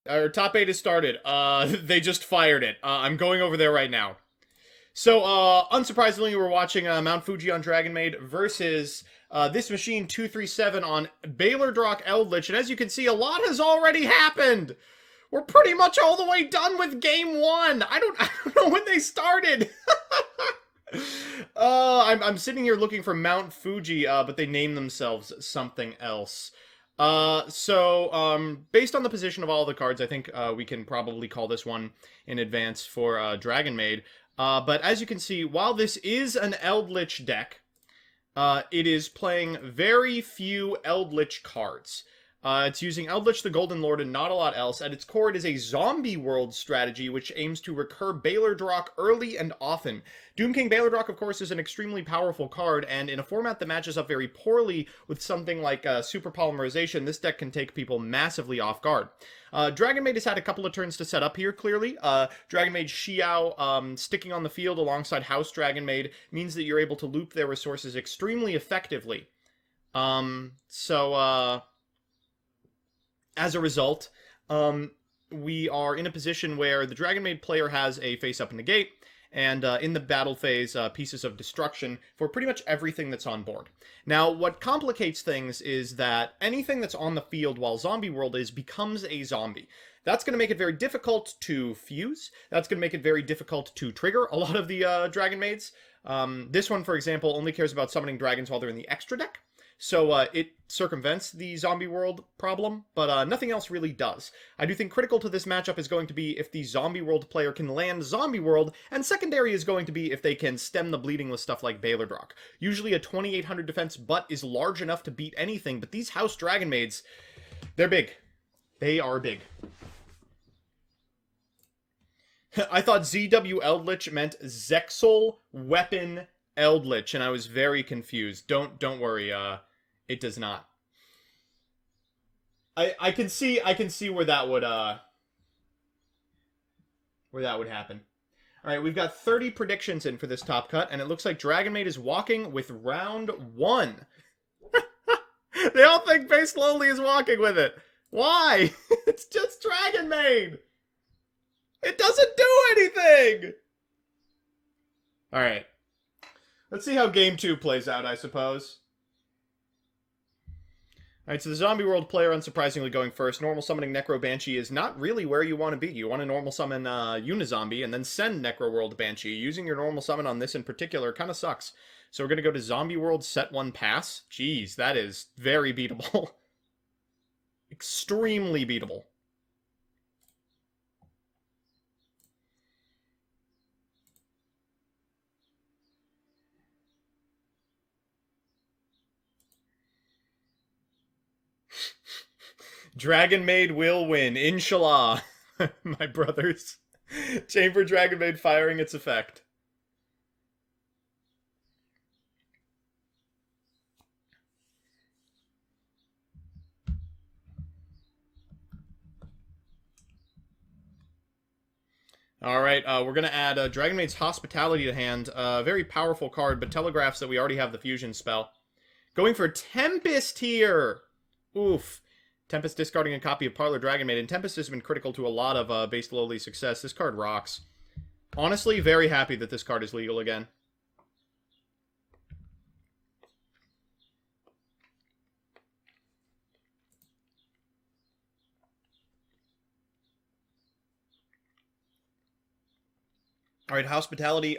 Our top 8 has started. They just fired it. I'm going over there right now. So, unsurprisingly, we're watching Mount Fuji on Dragon Maid versus this machine 237 on Baylor Drock Eldritch. And as you can see, a lot has already happened. We're pretty much all the way done with game 1. I don't know when they started. I'm sitting here looking for Mount Fuji, but they named themselves something else. Based on the position of all the cards, I think we can probably call this one in advance for Dragon Maid. But as you can see, while this is an Eldritch deck, it is playing very few Eldritch cards. It's using Eldritch the Golden Lord and not a lot else. At its core, it is a zombie world strategy which aims to recur Baylor Drock early and often. Doom King Baylor Drock, of course, is an extremely powerful card, and in a format that matches up very poorly with something like Super Polymerization, this deck can take people massively off guard. Dragon Maid has had a couple of turns to set up here, clearly. Dragon Maid Xiao sticking on the field alongside House Dragon Maid means that you're able to loop their resources extremely effectively. As a result, we are in a position where the Dragon Maid player has a face-up negate, and in the battle phase, pieces of destruction for pretty much everything that's on board. Now, what complicates things is that anything that's on the field while Zombie World is becomes a zombie. That's going to make it very difficult to fuse. That's going to make it very difficult to trigger a lot of the Dragon Maids. This one, for example, only cares about summoning dragons while they're in the extra deck. So it circumvents the Zombie World problem, but nothing else really does. I do think critical to this matchup is going to be if the Zombie World player can land Zombie World, and secondary is going to be if they can stem the bleeding with stuff like Baylor Drock. Usually a 2800 defense butt is large enough to beat anything, but these House Dragon Maids, they're big. They are big. I thought ZW Eldritch meant Zexal Weapon Eldritch, and I was very confused. Don't worry, it does not. I can see where that would happen. All right, we've got 30 predictions in for this top cut, and it looks like Dragon Maid is walking with round 1. They all think Base Slowly is walking with it. Why? It's just Dragon Maid. It doesn't do anything. All right. Let's see how game 2 plays out, I suppose. Alright, so the Zombie World player, unsurprisingly, going first. Normal summoning Necro Banshee is not really where you want to be. You want to normal summon Unizombie and then send Necro World Banshee. Using your normal summon on this in particular kind of sucks. So we're going to go to Zombie World, set 1 pass. Jeez, that is very beatable. Extremely beatable. Dragon Maid will win, inshallah. My brothers. Chamber Dragon Maid firing its effect. Alright, we're going to add Dragon Maid's Hospitality to hand. Very powerful card, but telegraphs that we already have the fusion spell. Going for Tempest here! Oof. Tempest discarding a copy of Parlor Dragon Maid, and Tempest has been critical to a lot of base lowly success. This card rocks. Honestly, very happy that this card is legal again. Alright, Hospitality,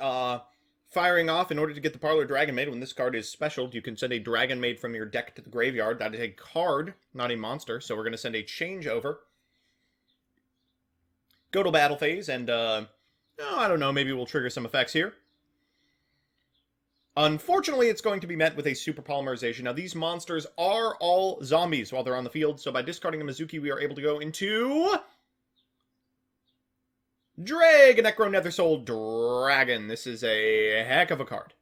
firing off in order to get the Parlor Dragon Maid. When this card is special, you can send a Dragon Maid from your deck to the graveyard. That is a card, not a monster. So we're going to send a change over. Go to battle phase, and, I don't know, maybe we'll trigger some effects here. Unfortunately, it's going to be met with a Super Polymerization. Now, these monsters are all zombies while they're on the field, so by discarding a Mizuki, we are able to go into Dragon Necro Nethersoul Dragon. This is a heck of a card.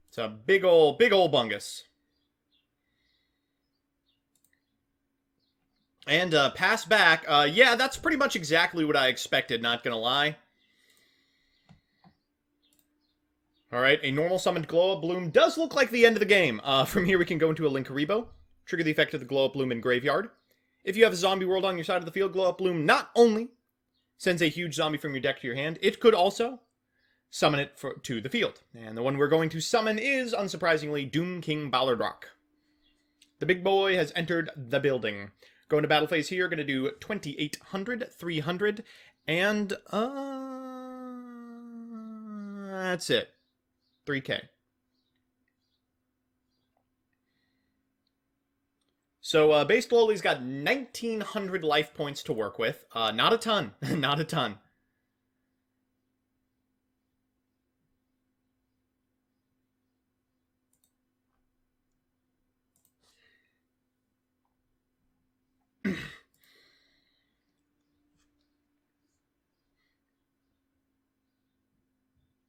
It's a big ol' bungus. And pass back. Yeah, that's pretty much exactly what I expected, not gonna lie. Alright, a normal summoned Glow-Up Bloom does look like the end of the game. From here we can go into a Linkuriboh, trigger the effect of the Glow-Up Bloom in Graveyard. If you have a zombie world on your side of the field, Glow-Up Bloom not only sends a huge zombie from your deck to your hand, it could also summon it to the field. And the one we're going to summon is, unsurprisingly, Doom King Ballardrock. The big boy has entered the building. Going to battle phase here, going to do 2,800, 300, and, that's it. 3k. So, base Glowly's got 1,900 life points to work with. Not a ton. Not a ton.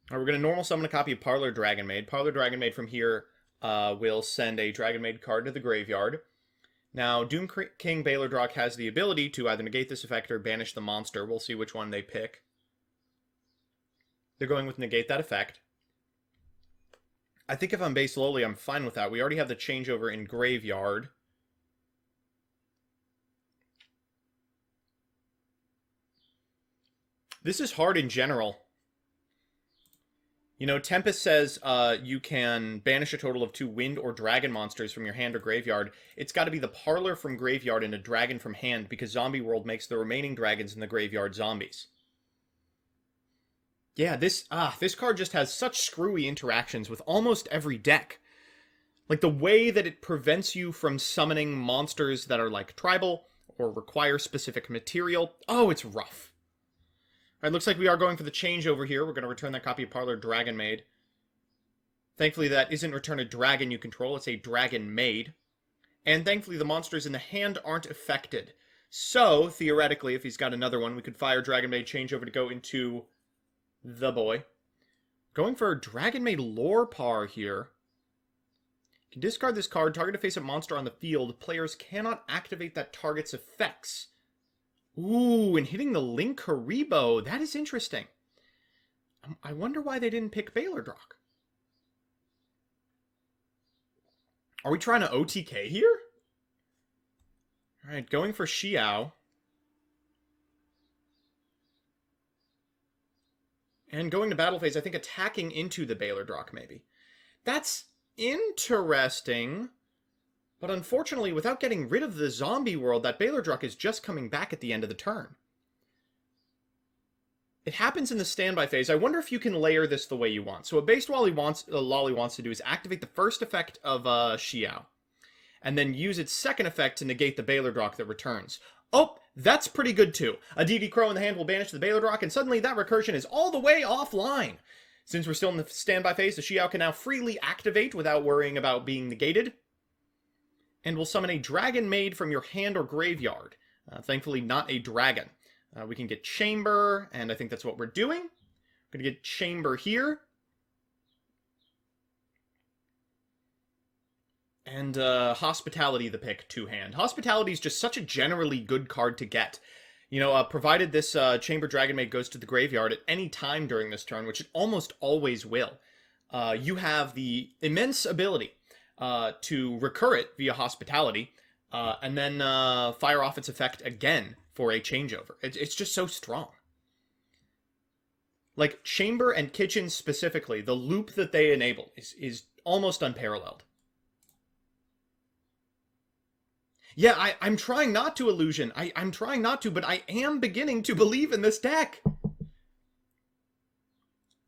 We're going to normal summon a copy of Parlor Dragon Maid. Parlor Dragon Maid from here will send a Dragon Maid card to the graveyard. Now, Doom King Ballardrock has the ability to either negate this effect or banish the monster. We'll see which one they pick. They're going with negate that effect. I think if I'm base lowly, I'm fine with that. We already have the changeover in graveyard. This is hard in general. You know, Tempest says you can banish a total of 2 wind or dragon monsters from your hand or graveyard. It's got to be the Parlor from graveyard and a dragon from hand, because Zombie World makes the remaining dragons in the graveyard zombies. Yeah, this card just has such screwy interactions with almost every deck. Like, the way that it prevents you from summoning monsters that are, like, tribal or require specific material. Oh, it's rough. Alright, looks like we are going for the changeover here. We're going to return that copy of Parlor Dragon Maid. Thankfully, that isn't return a dragon you control. It's a Dragon Maid. And thankfully, the monsters in the hand aren't affected. So, theoretically, if he's got another one, we could fire Dragon Maid changeover to go into the boy. Going for Dragon Maid Lorepar here. You can discard this card, target a face-up monster on the field. Players cannot activate that target's effects. Ooh, and hitting the Linkuriboh. That is interesting. I wonder why they didn't pick Ballardrock. Are we trying to OTK here? Alright, going for Xiao. And going to battle phase, I think attacking into the Ballardrock, maybe. That's interesting. But unfortunately, without getting rid of the zombie world, that Ballardrock is just coming back at the end of the turn. It happens in the standby phase. I wonder if you can layer this the way you want. So what base Lolly wants to do is activate the first effect of Xiao, and then use its second effect to negate the Ballardrock that returns. Oh, that's pretty good too. A DD Crow in the hand will banish the Ballardrock, and suddenly that recursion is all the way offline. Since we're still in the standby phase, the Xiao can now freely activate without worrying about being negated. And will summon a Dragon Maid from your hand or graveyard. Thankfully, not a dragon. We can get Chamber, and I think that's what we're doing. We're going to get Chamber here. And Hospitality the pick, two-hand. Hospitality is just such a generally good card to get. You know, provided this Chamber Dragon Maid goes to the graveyard at any time during this turn, which it almost always will, you have the immense ability to recur it via Hospitality, and then fire off its effect again for a changeover. It's just so strong. Like, Chamber and Kitchen specifically, the loop that they enable is almost unparalleled. Yeah, I'm trying not to, Illusion. I'm trying not to, but I am beginning to believe in this deck.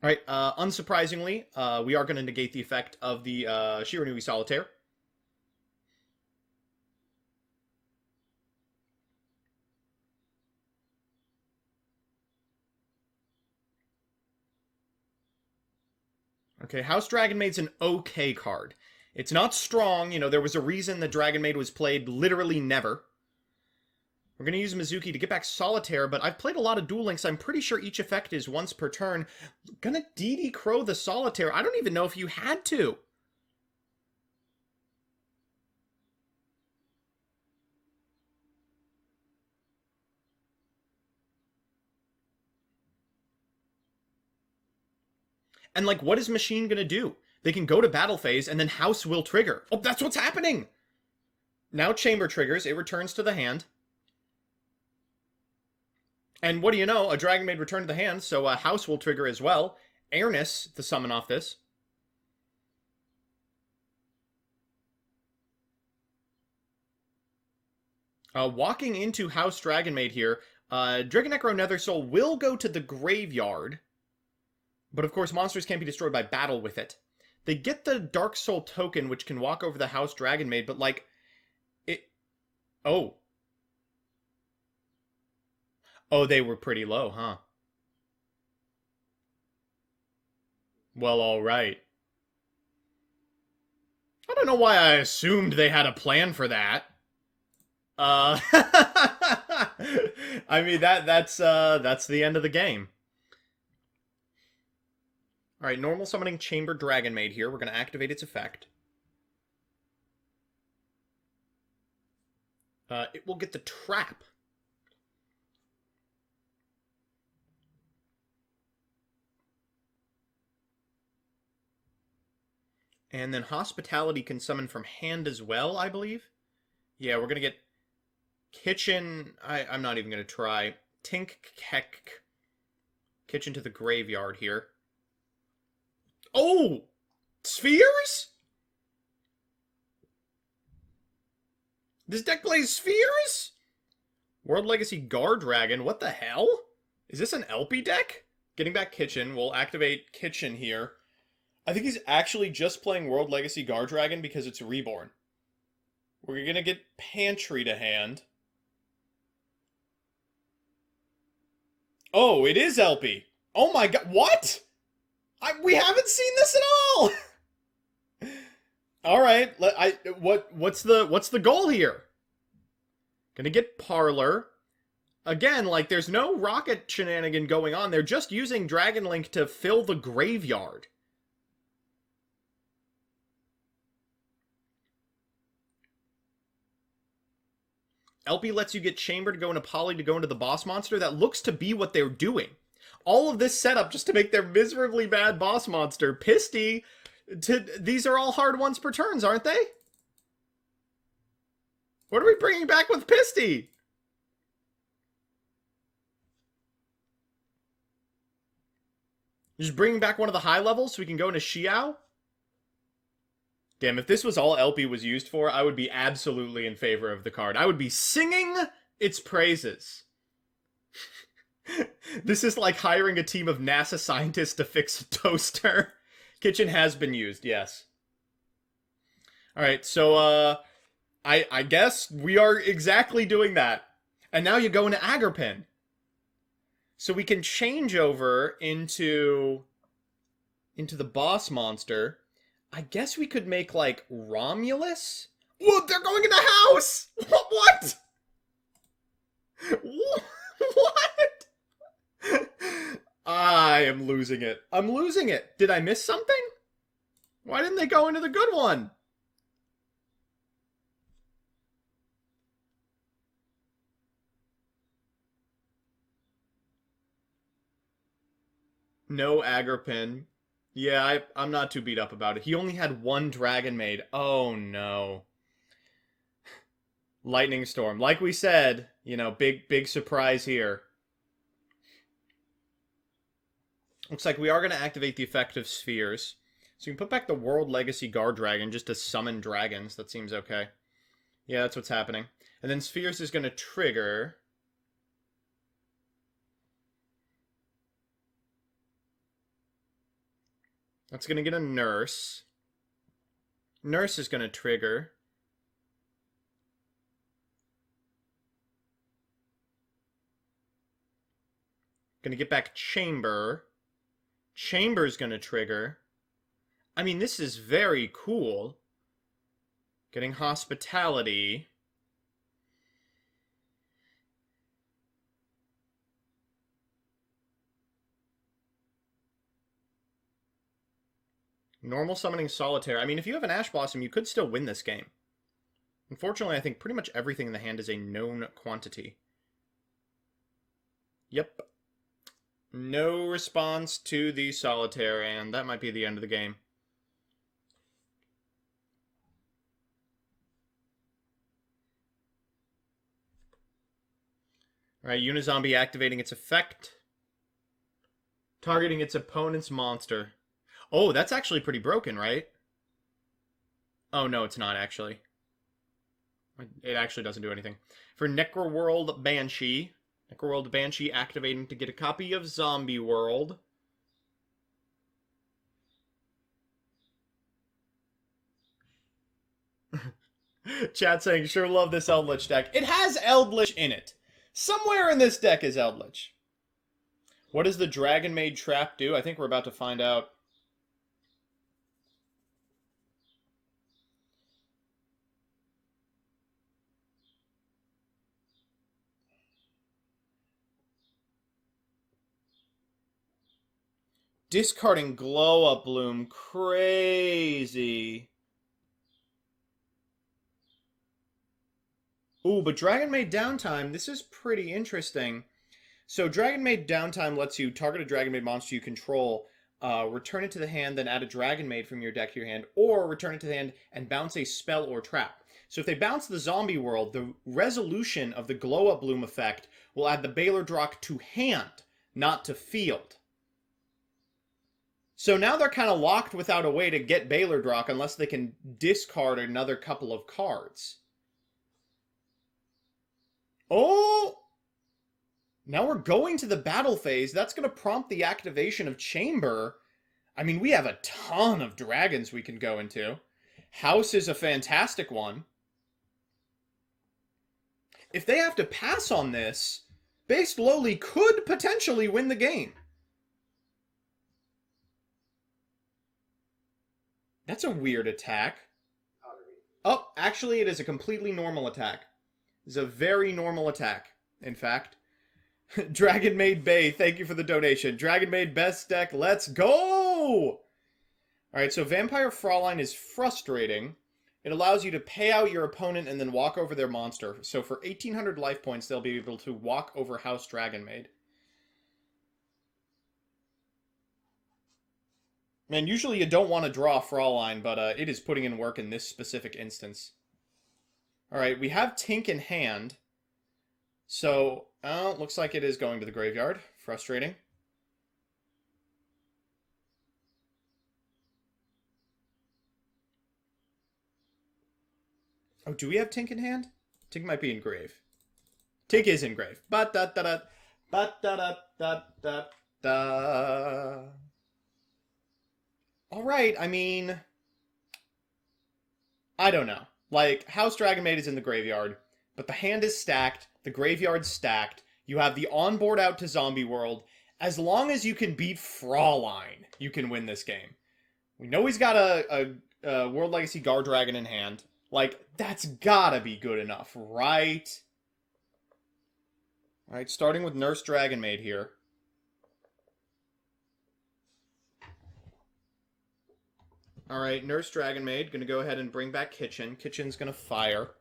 Alright, unsurprisingly, we are going to negate the effect of the Shiranui Solitaire. Okay, House Dragon Maid's an okay card. It's not strong, you know, there was a reason that Dragon Maid was played literally never. We're going to use Mizuki to get back Solitaire, but I've played a lot of Duel Links. I'm pretty sure each effect is once per turn. Gonna DD Crow the Solitaire. I don't even know if you had to. And, like, what is Machine gonna do? They can go to battle phase, and then House will trigger. Oh, that's what's happening! Now Chamber triggers, it returns to the hand. And what do you know? A Dragon Maid returned to the hand, so House will trigger as well. Airness to summon off this. Walking into House Dragon Maid here, Dragon Necro Nethersoul will go to the graveyard. But of course, monsters can't be destroyed by battle with it. They get the Dark Soul token, which can walk over the House Dragon Maid, but like, it... Oh. Oh, they were pretty low, huh? Well, alright. I don't know why I assumed they had a plan for that. I mean, that's the end of the game. Alright, normal summoning Chamber Dragon Maid here. We're going to activate its effect. It will get the trap. And then Hospitality can summon from hand as well, I believe. Yeah, we're going to get Kitchen. I'm not even going to try. Tink Kek. Kitchen to the graveyard here. Oh! Spheres? This deck plays Spheres? World Legacy Guard Dragon, what the hell? Is this an LP deck? Getting back Kitchen, we'll activate Kitchen here. I think he's actually just playing World Legacy Guard Dragon because it's Reborn. We're gonna get Pantry to hand. Oh, it is LP. Oh my god, what? We haven't seen this at all. All right, what's the goal here? Gonna get Parlor. Again, like, there's no rocket shenanigan going on. They're just using Dragon Link to fill the graveyard. LP lets you get Chamber to go into Poly to go into the boss monster. That looks to be what they're doing. All of this setup just to make their miserably bad boss monster. Pisty, these are all hard ones per turns, aren't they? What are we bringing back with Pisty? Just bringing back one of the high levels so we can go into Xiao? Damn, if this was all LP was used for, I would be absolutely in favor of the card. I would be singing its praises. This is like hiring a team of NASA scientists to fix a toaster. Kitchen has been used, yes. Alright, so, I guess we are exactly doing that. And now you go into Agrippin. So we can change over into the boss monster. I guess we could make, like, Romulus? Whoa, they're going in the house! What? What? I am losing it. I'm losing it. Did I miss something? Why didn't they go into the good one? No Agrippin. Yeah, I'm not too beat up about it. He only had one Dragon Maid. Oh, no. Lightning Storm. Like we said, you know, big surprise here. Looks like we are going to activate the effect of Spheres. So you can put back the World Legacy Guard Dragon just to summon dragons. That seems okay. Yeah, that's what's happening. And then Spheres is going to trigger. That's going to get a Nurse. Nurse is going to trigger. Going to get back Chamber. Chamber's going to trigger. I mean, this is very cool. Getting Hospitality. Normal summoning Solitaire. I mean, if you have an Ash Blossom, you could still win this game. Unfortunately, I think pretty much everything in the hand is a known quantity. Yep. No response to the solitaire, and that might be the end of the game. Alright, Unizombie activating its effect. Targeting its opponent's monster. Oh, that's actually pretty broken, right? Oh, no, it's not actually. It actually doesn't do anything. For Necroworld Banshee. Necroworld Banshee activating to get a copy of Zombie World. Chat saying, sure love this Eldritch deck. It has Eldritch in it. Somewhere in this deck is Eldritch. What does the Dragon Maid Trap do? I think we're about to find out. Discarding Glow Up Bloom. Crazy. Ooh, but Dragon Maid Downtime, this is pretty interesting. So Dragon Maid Downtime lets you target a Dragon Maid monster you control, return it to the hand, then add a Dragon Maid from your deck to your hand, or return it to the hand and bounce a spell or trap. So if they bounce the Zombie World, the resolution of the Glow Up Bloom effect will add the Baylor Drock to hand, not to field. So now they're kind of locked without a way to get Baylor Drock unless they can discard another couple of cards. Oh! Now we're going to the battle phase. That's going to prompt the activation of Chamber. I mean, we have a ton of dragons we can go into. House is a fantastic one. If they have to pass on this, Based Lowly could potentially win the game. That's a weird attack. Oh, actually, it is a completely normal attack. It's a very normal attack, in fact. Dragon Maid Bay, thank you for the donation. Dragon Maid best deck, let's go! Alright, so Vampire Fraulein is frustrating. It allows you to pay out your opponent and then walk over their monster. So for 1,800 life points, they'll be able to walk over House Dragon Maid. Man, usually you don't want to draw Fraulein, but it is putting in work in this specific instance. Alright, we have Tink in hand. So, looks like it is going to the graveyard. Frustrating. Oh, do we have Tink in hand? Tink might be in grave. Tink is in grave. Ba-da-da-da. Ba-da-da-da-da-da. Alright, I mean... I don't know. Like, House Dragon Maid is in the graveyard, but the hand is stacked, the graveyard's stacked, you have the onboard out to Zombie World. As long as you can beat Fraulein, you can win this game. We know he's got a World Legacy Guard Dragon in hand. Like, that's gotta be good enough, right? Alright, starting with Nurse Dragon Maid here. Alright, Nurse Dragon Maid, gonna go ahead and bring back Kitchen. Kitchen's gonna fire.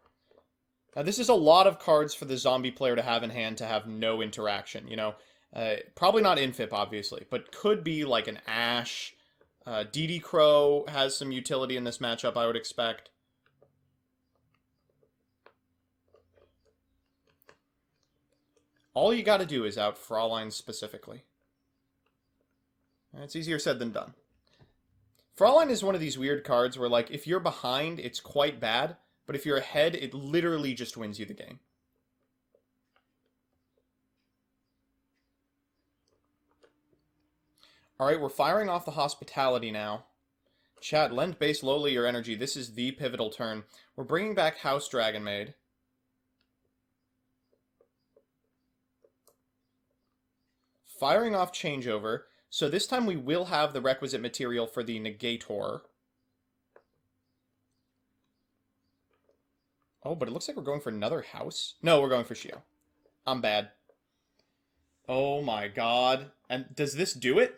Now, this is a lot of cards for the zombie player to have in hand to have no interaction, you know? Probably not Infip, obviously, but could be like an Ash. DD Crow has some utility in this matchup, I would expect. All you gotta do is out Fraulein specifically. It's easier said than done. Fraulein is one of these weird cards where, like, if you're behind, it's quite bad, but if you're ahead, it literally just wins you the game. Alright, we're firing off the Hospitality now. Chat, lend Base Lowly your energy. This is the pivotal turn. We're bringing back House Dragon Maid. Firing off Changeover. So this time we will have the requisite material for the Negator. Oh, but it looks like we're going for another house. No, we're going for Shio. I'm bad. Oh my god. And does this do it?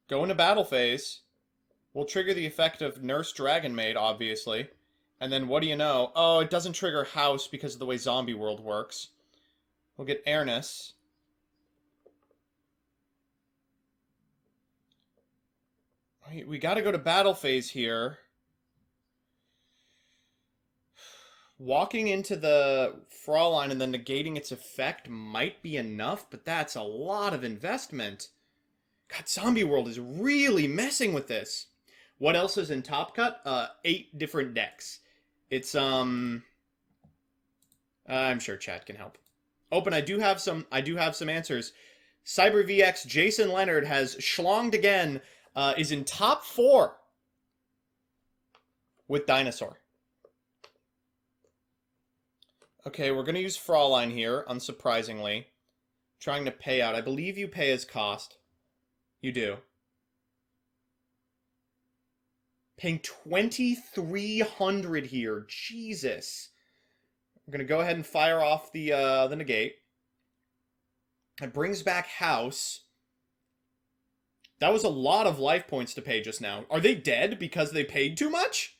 Go into battle phase. We'll trigger the effect of Nurse Dragon Maid, obviously. And then what do you know? Oh, it doesn't trigger House because of the way Zombie World works. We'll get Airness. We gotta go to battle phase here. Walking into the Fraulein and then negating its effect might be enough, but that's a lot of investment. God, Zombie World is really messing with this. What else is in Top Cut? 8 different decks. It's, I'm sure chat can help. Open, I do have some answers. Cyber VX Jason Leonard has schlonged again, is in top 4 with Dinosaur. Okay, we're going to use Fraulein here, unsurprisingly. Trying to pay out. I believe you pay as cost. You do. Paying 2,300 here. Jesus. We're going to go ahead and fire off the negate. It brings back House. That was a lot of life points to pay just now. Are they dead because they paid too much?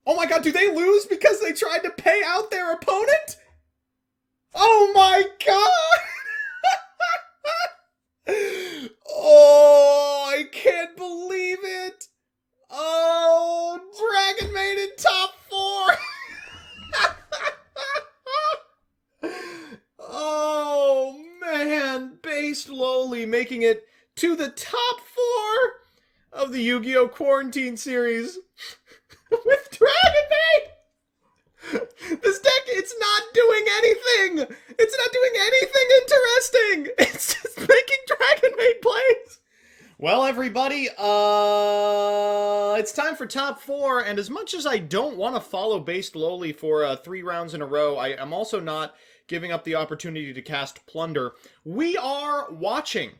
Oh my god, do they lose because they tried to pay out their opponent? Oh my god! Oh, I can't believe it! Oh, Dragon Maid in top 4! Oh man, Based Lowly making it to the top 4 of the Yu-Gi-Oh Quarantine Series. With Dragon Maid! This deck, it's not doing anything! It's not doing anything interesting! It's just making Dragon Maid plays! Well, everybody, it's time for top 4, and as much as I don't want to follow Based Lowly for 3 rounds in a row, I am also not giving up the opportunity to cast Plunder. We are watching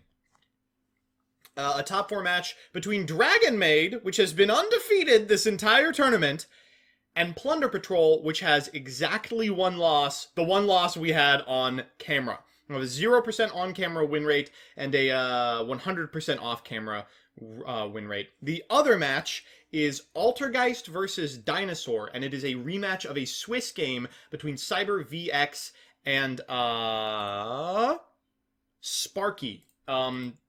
a top 4 match between Dragon Maid, which has been undefeated this entire tournament, and Plunder Patrol, which has exactly 1 loss, the 1 loss we had on camera. We have a 0% on-camera win rate and a 100% off-camera win rate. The other match is Altergeist versus Dinosaur, and it is a rematch of a Swiss game between Cyber VX and Sparky.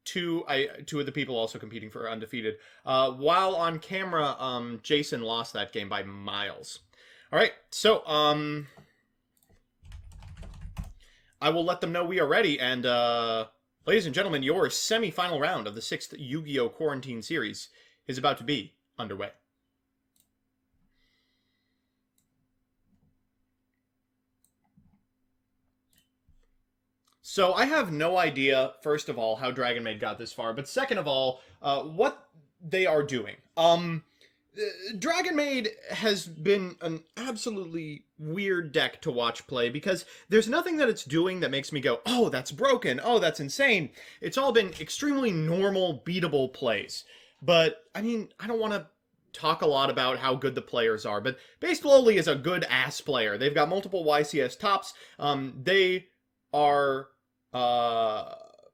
Two of the people also competing for undefeated. While on camera, Jason lost that game by miles. All right, so I will let them know we are ready. And ladies and gentlemen, your semi-final round of the 6th Yu-Gi-Oh Quarantine Series is about to be underway. So I have no idea, first of all, how Dragon Maid got this far, but second of all, what they are doing. Dragon Maid has been an absolutely weird deck to watch play because there's nothing that it's doing that makes me go, oh, that's broken, oh, that's insane. It's all been extremely normal, beatable plays. But, I mean, I don't want to talk a lot about how good the players are, but Based Lowly is a good-ass player. They've got multiple YCS tops. They are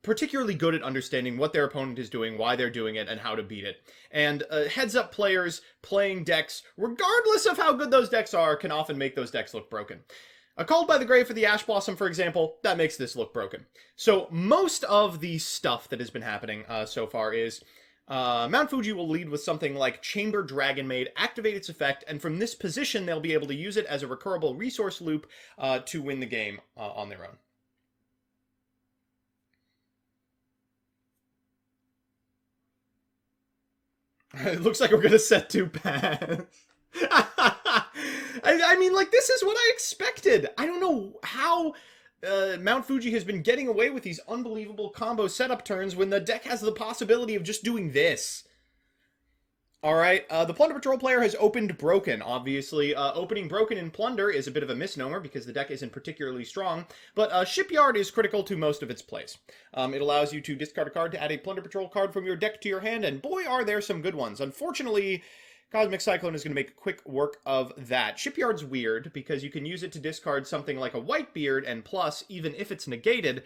particularly good at understanding what their opponent is doing, why they're doing it, and how to beat it. And heads-up players playing decks, regardless of how good those decks are, can often make those decks look broken. A Called by the Grave for the Ash Blossom, for example, that makes this look broken. So most of the stuff that has been happening so far is Mount Fuji will lead with something like Chamber Dragon Maid, activate its effect, and from this position they'll be able to use it as a recurable resource loop to win the game on their own. It looks like we're gonna set 2 paths. I mean, like, this is what I expected. I don't know how Mount Fuji has been getting away with these unbelievable combo setup turns when the deck has the possibility of just doing this. Alright, the Plunder Patrol player has opened Broken. Obviously, opening Broken in Plunder is a bit of a misnomer because the deck isn't particularly strong, but Shipyard is critical to most of its plays. It allows you to discard a card to add a Plunder Patrol card from your deck to your hand, and boy are there some good ones. Unfortunately, Cosmic Cyclone is going to make quick work of that. Shipyard's weird because you can use it to discard something like a Whitebeard, and plus, even if it's negated,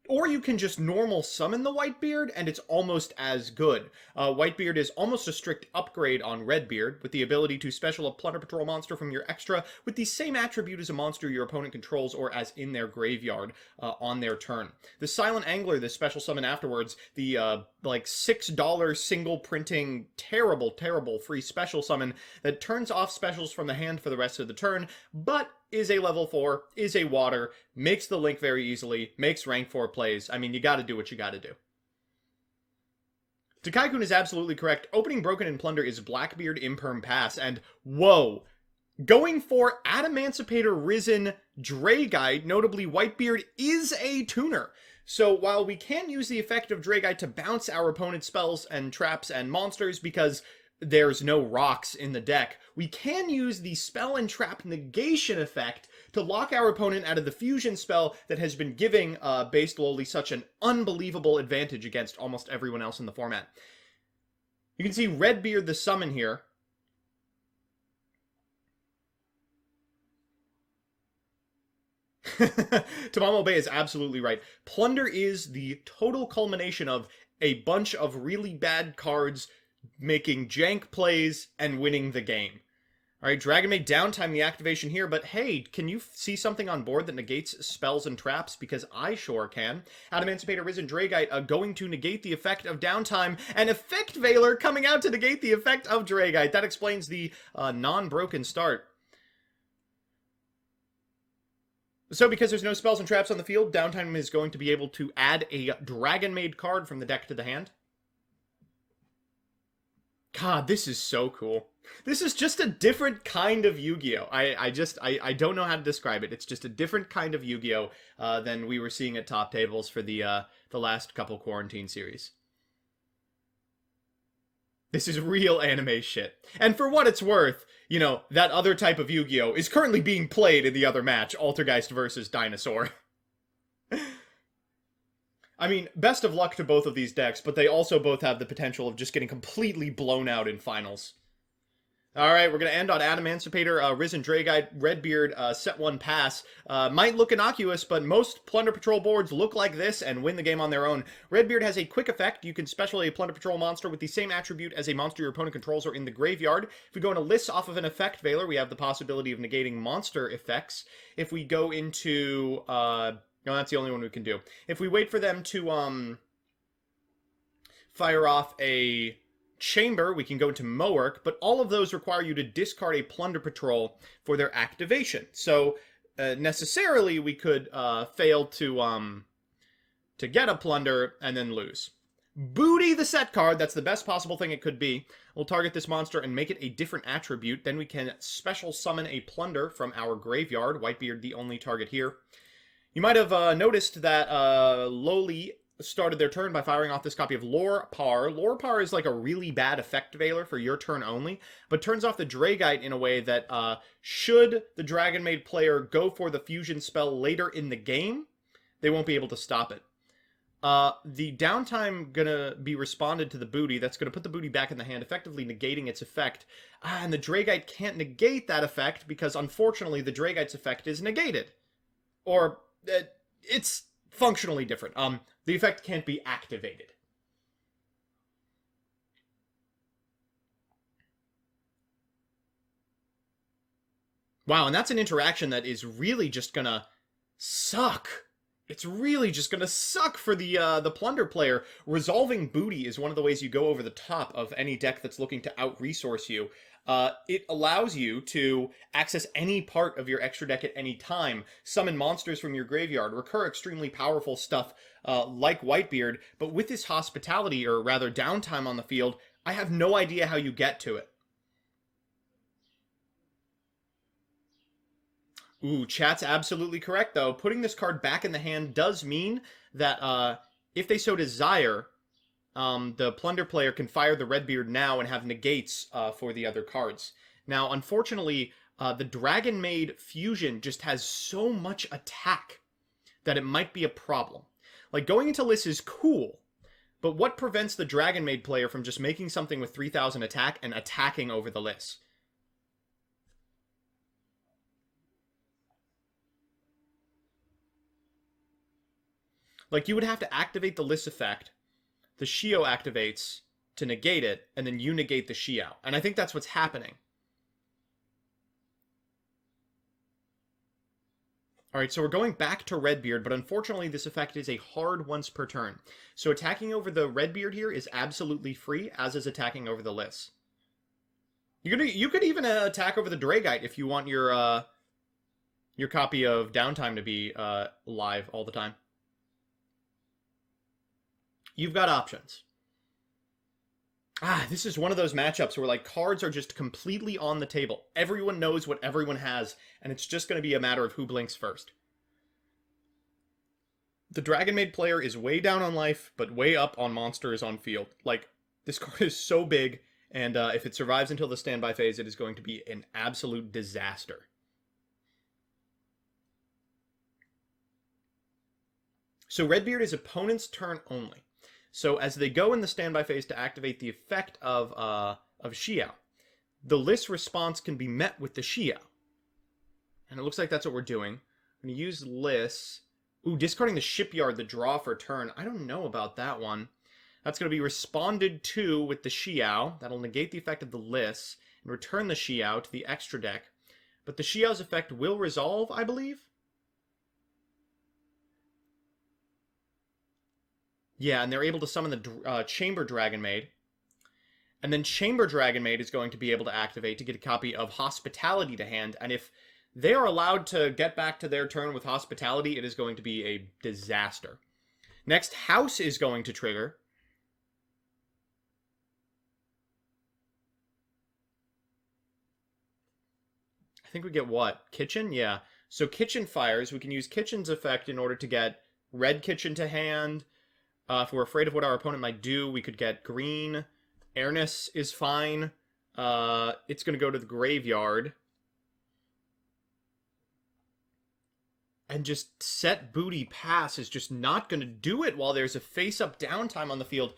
Or you can just normal summon the Whitebeard, and it's almost as good. Whitebeard is almost a strict upgrade on Redbeard, with the ability to special a Plunder Patrol monster from your extra with the same attribute as a monster your opponent controls or as in their graveyard on their turn. The Silent Angler, the special summon afterwards, the like $6 single printing, terrible, terrible free special summon that turns off specials from the hand for the rest of the turn, but is a level 4, is a water, makes the link very easily, makes rank 4 plays. I mean, you gotta do what you gotta do. Takaikun is absolutely correct. Opening Broken in Plunder is Blackbeard Imperm Pass, and whoa, going for Adamancipator Risen Dragite, notably Whitebeard, is a tuner. So while we can use the effect of Dragite to bounce our opponent's spells and traps and monsters because there's no rocks in the deck, we can use the spell and trap negation effect to lock our opponent out of the fusion spell that has been giving Based Lowly such an unbelievable advantage against almost everyone else in the format. You can see Redbeard the summon here. Tamamo Bay is absolutely right. Plunder is the total culmination of a bunch of really bad cards making jank plays and winning the game. Alright, Dragon may downtime the activation here, but hey, can you see something on board that negates spells and traps? Because I sure can. Adamancipator Risen Dragite going to negate the effect of downtime, and Effect Veiler coming out to negate the effect of Dragite. That explains the non-broken start. So because there's no spells and traps on the field, downtime is going to be able to add a Dragon-made card from the deck to the hand. God, this is so cool. This is just a different kind of Yu-Gi-Oh! I don't know how to describe it. It's just a different kind of Yu-Gi-Oh! Than we were seeing at top tables for the last couple Quarantine series. This is real anime shit. And for what it's worth, you know, that other type of Yu-Gi-Oh! Is currently being played in the other match, Altergeist versus Dinosaur. I mean, best of luck to both of these decks, but they also both have the potential of just getting completely blown out in finals. Alright, we're going to end on Adamancipator, Risen Dragite, Redbeard, Set 1 Pass. Might look innocuous, but most Plunder Patrol boards look like this and win the game on their own. Redbeard has a quick effect. You can special a Plunder Patrol monster with the same attribute as a monster your opponent controls or in the graveyard. If we go into lists off of an Effect Veiler, we have the possibility of negating monster effects. If we go into... no, that's the only one we can do. If we wait for them to fire off a chamber, we can go into Moark, but all of those require you to discard a Plunder Patrol for their activation. So necessarily we could fail to get a Plunder and then lose. Booty the set card, that's the best possible thing it could be. We'll target this monster and make it a different attribute. Then we can special summon a Plunder from our graveyard. Whitebeard the only target here. You might have noticed that Lowly started their turn by firing off this copy of Lorepar. Lorepar is like a really bad Effect Veiler for your turn only, but turns off the Dragite in a way that should the Dragon-made player go for the fusion spell later in the game, they won't be able to stop it. The downtime gonna be responded to the booty. That's gonna put the booty back in the hand, effectively negating its effect. And the Dragite can't negate that effect because, unfortunately, the Dragite's effect is negated. Or... it's functionally different. The effect can't be activated. Wow, and that's an interaction that is really just gonna suck. It's really just gonna suck for the Plunder player. Resolving booty is one of the ways you go over the top of any deck that's looking to out-resource you. It allows you to access any part of your extra deck at any time, summon monsters from your graveyard, recur extremely powerful stuff like Whitebeard, but with this hospitality, or rather downtime on the field, I have no idea how you get to it. Ooh, chat's absolutely correct, though. Putting this card back in the hand does mean that if they so desire, the Plunder player can fire the Redbeard now and have negates for the other cards. Now, unfortunately, the Dragon-made fusion just has so much attack that it might be a problem. Like, going into Liss is cool, but what prevents the Dragon-made player from just making something with 3,000 attack and attacking over the Liss? Like, you would have to activate the Lys effect, the Xiao activates to negate it, and then you negate the Xiao. And I think that's what's happening. Alright, so we're going back to Redbeard, but unfortunately this effect is a hard once per turn. So attacking over the Redbeard here is absolutely free, as is attacking over the Lys. You could even attack over the Dragite if you want your copy of Downtime to be live all the time. You've got options. This is one of those matchups where, like, cards are just completely on the table. Everyone knows what everyone has, and it's just going to be a matter of who blinks first. The Dragon Maid player is way down on life, but way up on monsters on field. Like, this card is so big, and if it survives until the standby phase, it is going to be an absolute disaster. So Redbeard is opponent's turn only. So as they go in the standby phase to activate the effect of Xiao, the Lys response can be met with the Xiao. And it looks like that's what we're doing. I'm going to use Lys. Ooh, discarding the Shipyard, the draw for turn. I don't know about that one. That's going to be responded to with the Xiao. That'll negate the effect of the Lys and return the Xiao to the extra deck. But the Xiao's effect will resolve, I believe. Yeah, and they're able to summon the Chamber Dragon Maid. And then Chamber Dragon Maid is going to be able to activate to get a copy of Hospitality to hand. And if they are allowed to get back to their turn with Hospitality, it is going to be a disaster. Next, House is going to trigger. I think we get what? Kitchen? Yeah. So Kitchen fires. We can use Kitchen's effect in order to get Red Kitchen to hand. If we're afraid of what our opponent might do, we could get green. Airness is fine. It's going to go to the graveyard. And just set booty pass is just not going to do it while there's a face-up downtime on the field.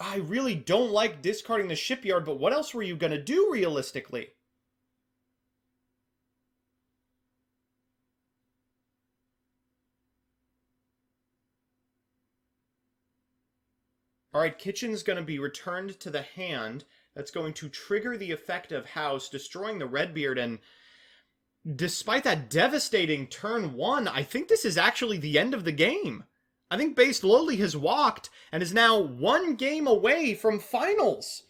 I really don't like discarding the Shipyard, but what else were you going to do realistically? Alright, Kitchen's going to be returned to the hand. That's going to trigger the effect of House, destroying the Redbeard, and despite that devastating turn 1, I think this is actually the end of the game. I think Based Lowly has walked and is now 1 game away from finals.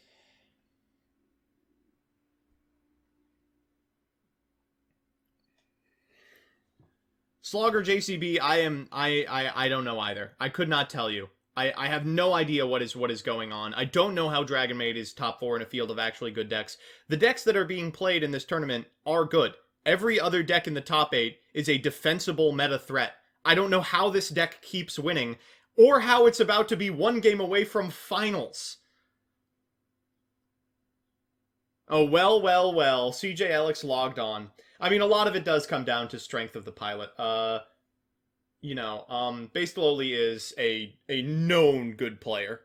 Slogger JCB, I don't know either. I could not tell you. I have no idea what is going on. I don't know how Dragon Maid is top 4 in a field of actually good decks. The decks that are being played in this tournament are good. Every other deck in the top 8 is a defensible meta threat. I don't know how this deck keeps winning, or how it's about to be 1 game away from finals. Oh, well. CJ Alex logged on. I mean, a lot of it does come down to strength of the pilot. Based Lowly is a known good player.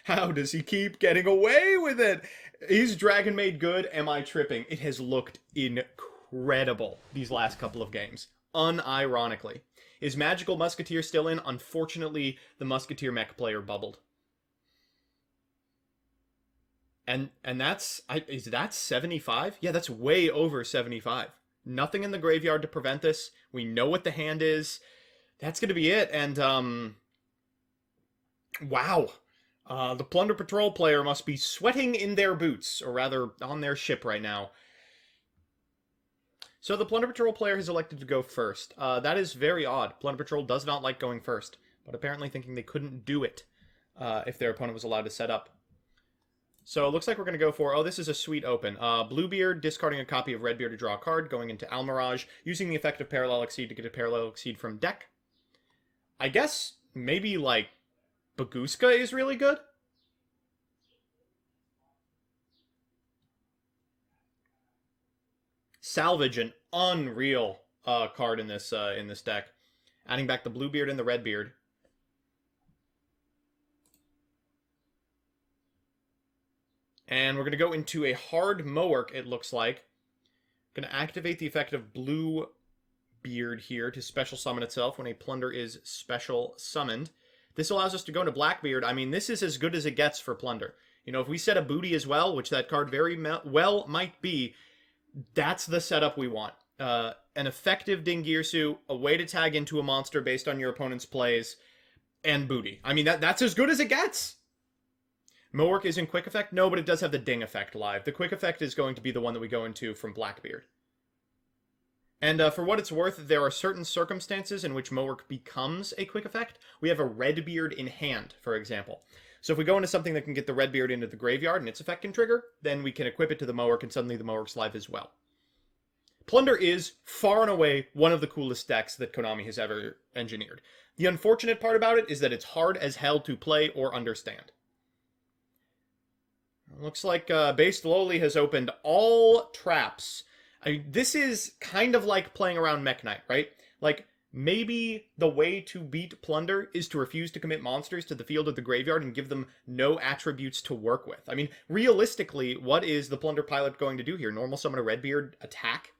How does he keep getting away with it? Is Dragon Maid good? Am I tripping? It has looked incredible these last couple of games. Unironically. Is Magical Musketeer still in? Unfortunately, the Musketeer mech player bubbled. And is that 75? Yeah, that's way over 75. Nothing in the graveyard to prevent this. We know what the hand is. That's going to be it. And, wow. The Plunder Patrol player must be sweating in their boots, or rather, on their ship right now. So the Plunder Patrol player has elected to go first. That is very odd. Plunder Patrol does not like going first, but apparently thinking they couldn't do it if their opponent was allowed to set up. So it looks like we're going to go for, this is a sweet open. Bluebeard, discarding a copy of Redbeard to draw a card, going into Almirage, using the effect of Parallel Exceed to get a Parallel Exceed from deck. I guess maybe, like, Baguska is really good? Salvage, an unreal card in this deck. Adding back the Bluebeard and the Redbeard. And we're going to go into a hard Moark, it looks like. Going to activate the effect of Bluebeard. Beard here to special summon itself when a Plunder is special summoned. This allows us to go into Blackbeard. I mean, this is as good as it gets for Plunder. You know, if we set a Booty as well, which that card very well might be, that's the setup we want. An effective Dingirsu, a way to tag into a monster based on your opponent's plays, and Booty. I mean, that's as good as it gets. Mowork is in Quick Effect? No, but it does have the Ding effect live. The Quick Effect is going to be the one that we go into from Blackbeard. And for what it's worth, there are certain circumstances in which Mowork becomes a Quick Effect. We have a Redbeard in hand, for example. So if we go into something that can get the Redbeard into the graveyard and its effect can trigger, then we can equip it to the Mowork and suddenly the Mowork's live as well. Plunder is, far and away, one of the coolest decks that Konami has ever engineered. The unfortunate part about it is that it's hard as hell to play or understand. Looks like Based Lowly has opened all traps. I mean, this is kind of like playing around Mech Knight, right? Like, maybe the way to beat Plunder is to refuse to commit monsters to the field or the graveyard and give them no attributes to work with. I mean, realistically, what is the Plunder pilot going to do here? Normal summon a Redbeard attack?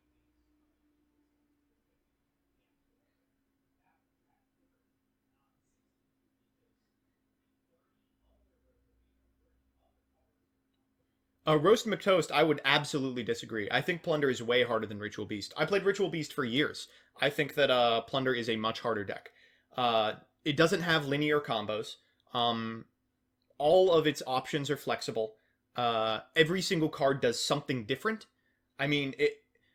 Roast McToast, I would absolutely disagree. I think Plunder is way harder than Ritual Beast. I played Ritual Beast for years. I think that Plunder is a much harder deck. It doesn't have linear combos. All of its options are flexible. Every single card does something different. I mean,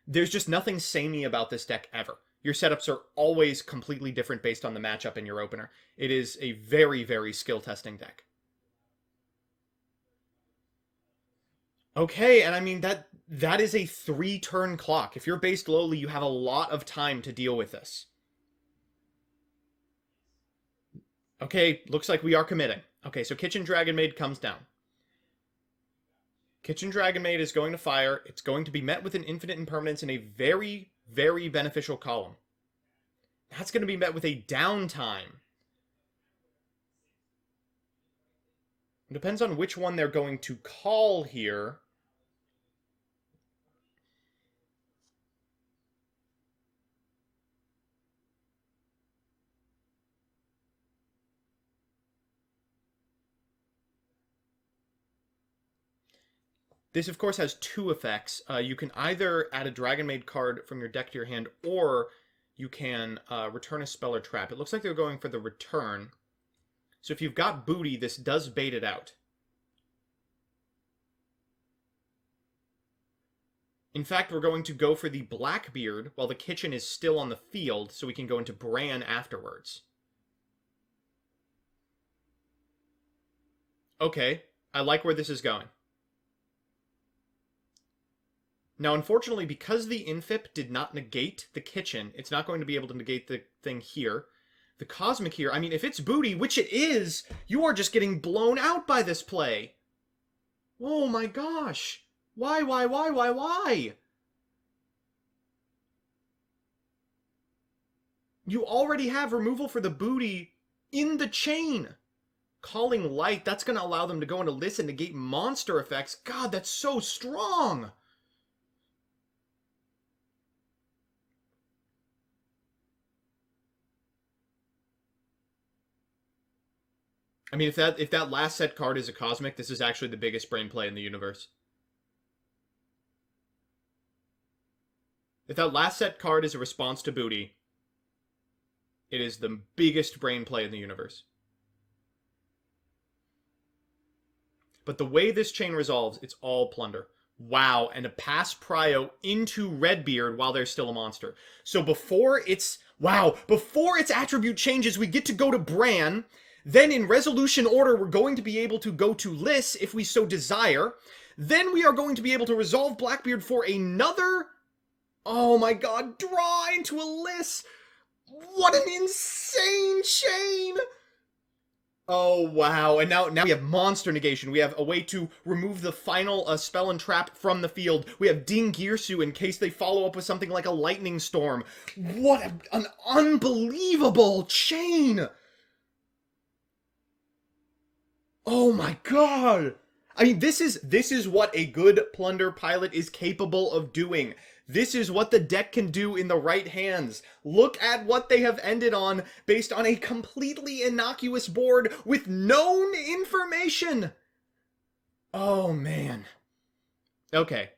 there's just nothing samey about this deck ever. Your setups are always completely different based on the matchup in your opener. It is a very, very skill-testing deck. Okay, and I mean, that is a 3-turn clock. If you're based lowly, you have a lot of time to deal with this. Okay, looks like we are committing. Okay, so Kitchen Dragon Maid comes down. Kitchen Dragon Maid is going to fire. It's going to be met with an infinite impermanence in a very, very beneficial column. That's going to be met with a downtime. It depends on which one they're going to call here. This, of course, has two effects. You can either add a Dragon Maid card from your deck to your hand, or you can return a spell or trap. It looks like they're going for the return. So if you've got Booty, this does bait it out. In fact, we're going to go for the Blackbeard while the Kitchen is still on the field, so we can go into Bran afterwards. Okay, I like where this is going. Now, unfortunately, because the Infip did not negate the Kitchen, it's not going to be able to negate the thing here. The Cosmic here, I mean, if it's Booty, which it is, you are just getting blown out by this play. Oh my gosh. Why? You already have removal for the Booty in the chain. Calling Light, that's going to allow them to go into List and negate monster effects. God, that's so strong. I mean, if that last set card is a Cosmic, this is actually the biggest brain play in the universe. If that last set card is a response to Booty, it is the biggest brain play in the universe. But the way this chain resolves, it's all Plunder. Wow, and a pass Prio into Redbeard while there's still a monster. So before its attribute changes, we get to go to Bran. Then in resolution order, we're going to be able to go to Liss if we so desire. Then we are going to be able to resolve Blackbeard for another... Oh my god, draw into a Liss! What an insane chain! Oh, wow. And now we have monster negation. We have a way to remove the final spell and trap from the field. We have Dingirsu in case they follow up with something like a lightning storm. What an unbelievable chain! Oh my god! I mean, this is what a good Plunder pilot is capable of doing. This is what the deck can do in the right hands. Look at what they have ended on based on a completely innocuous board with known information. Oh, man. Okay.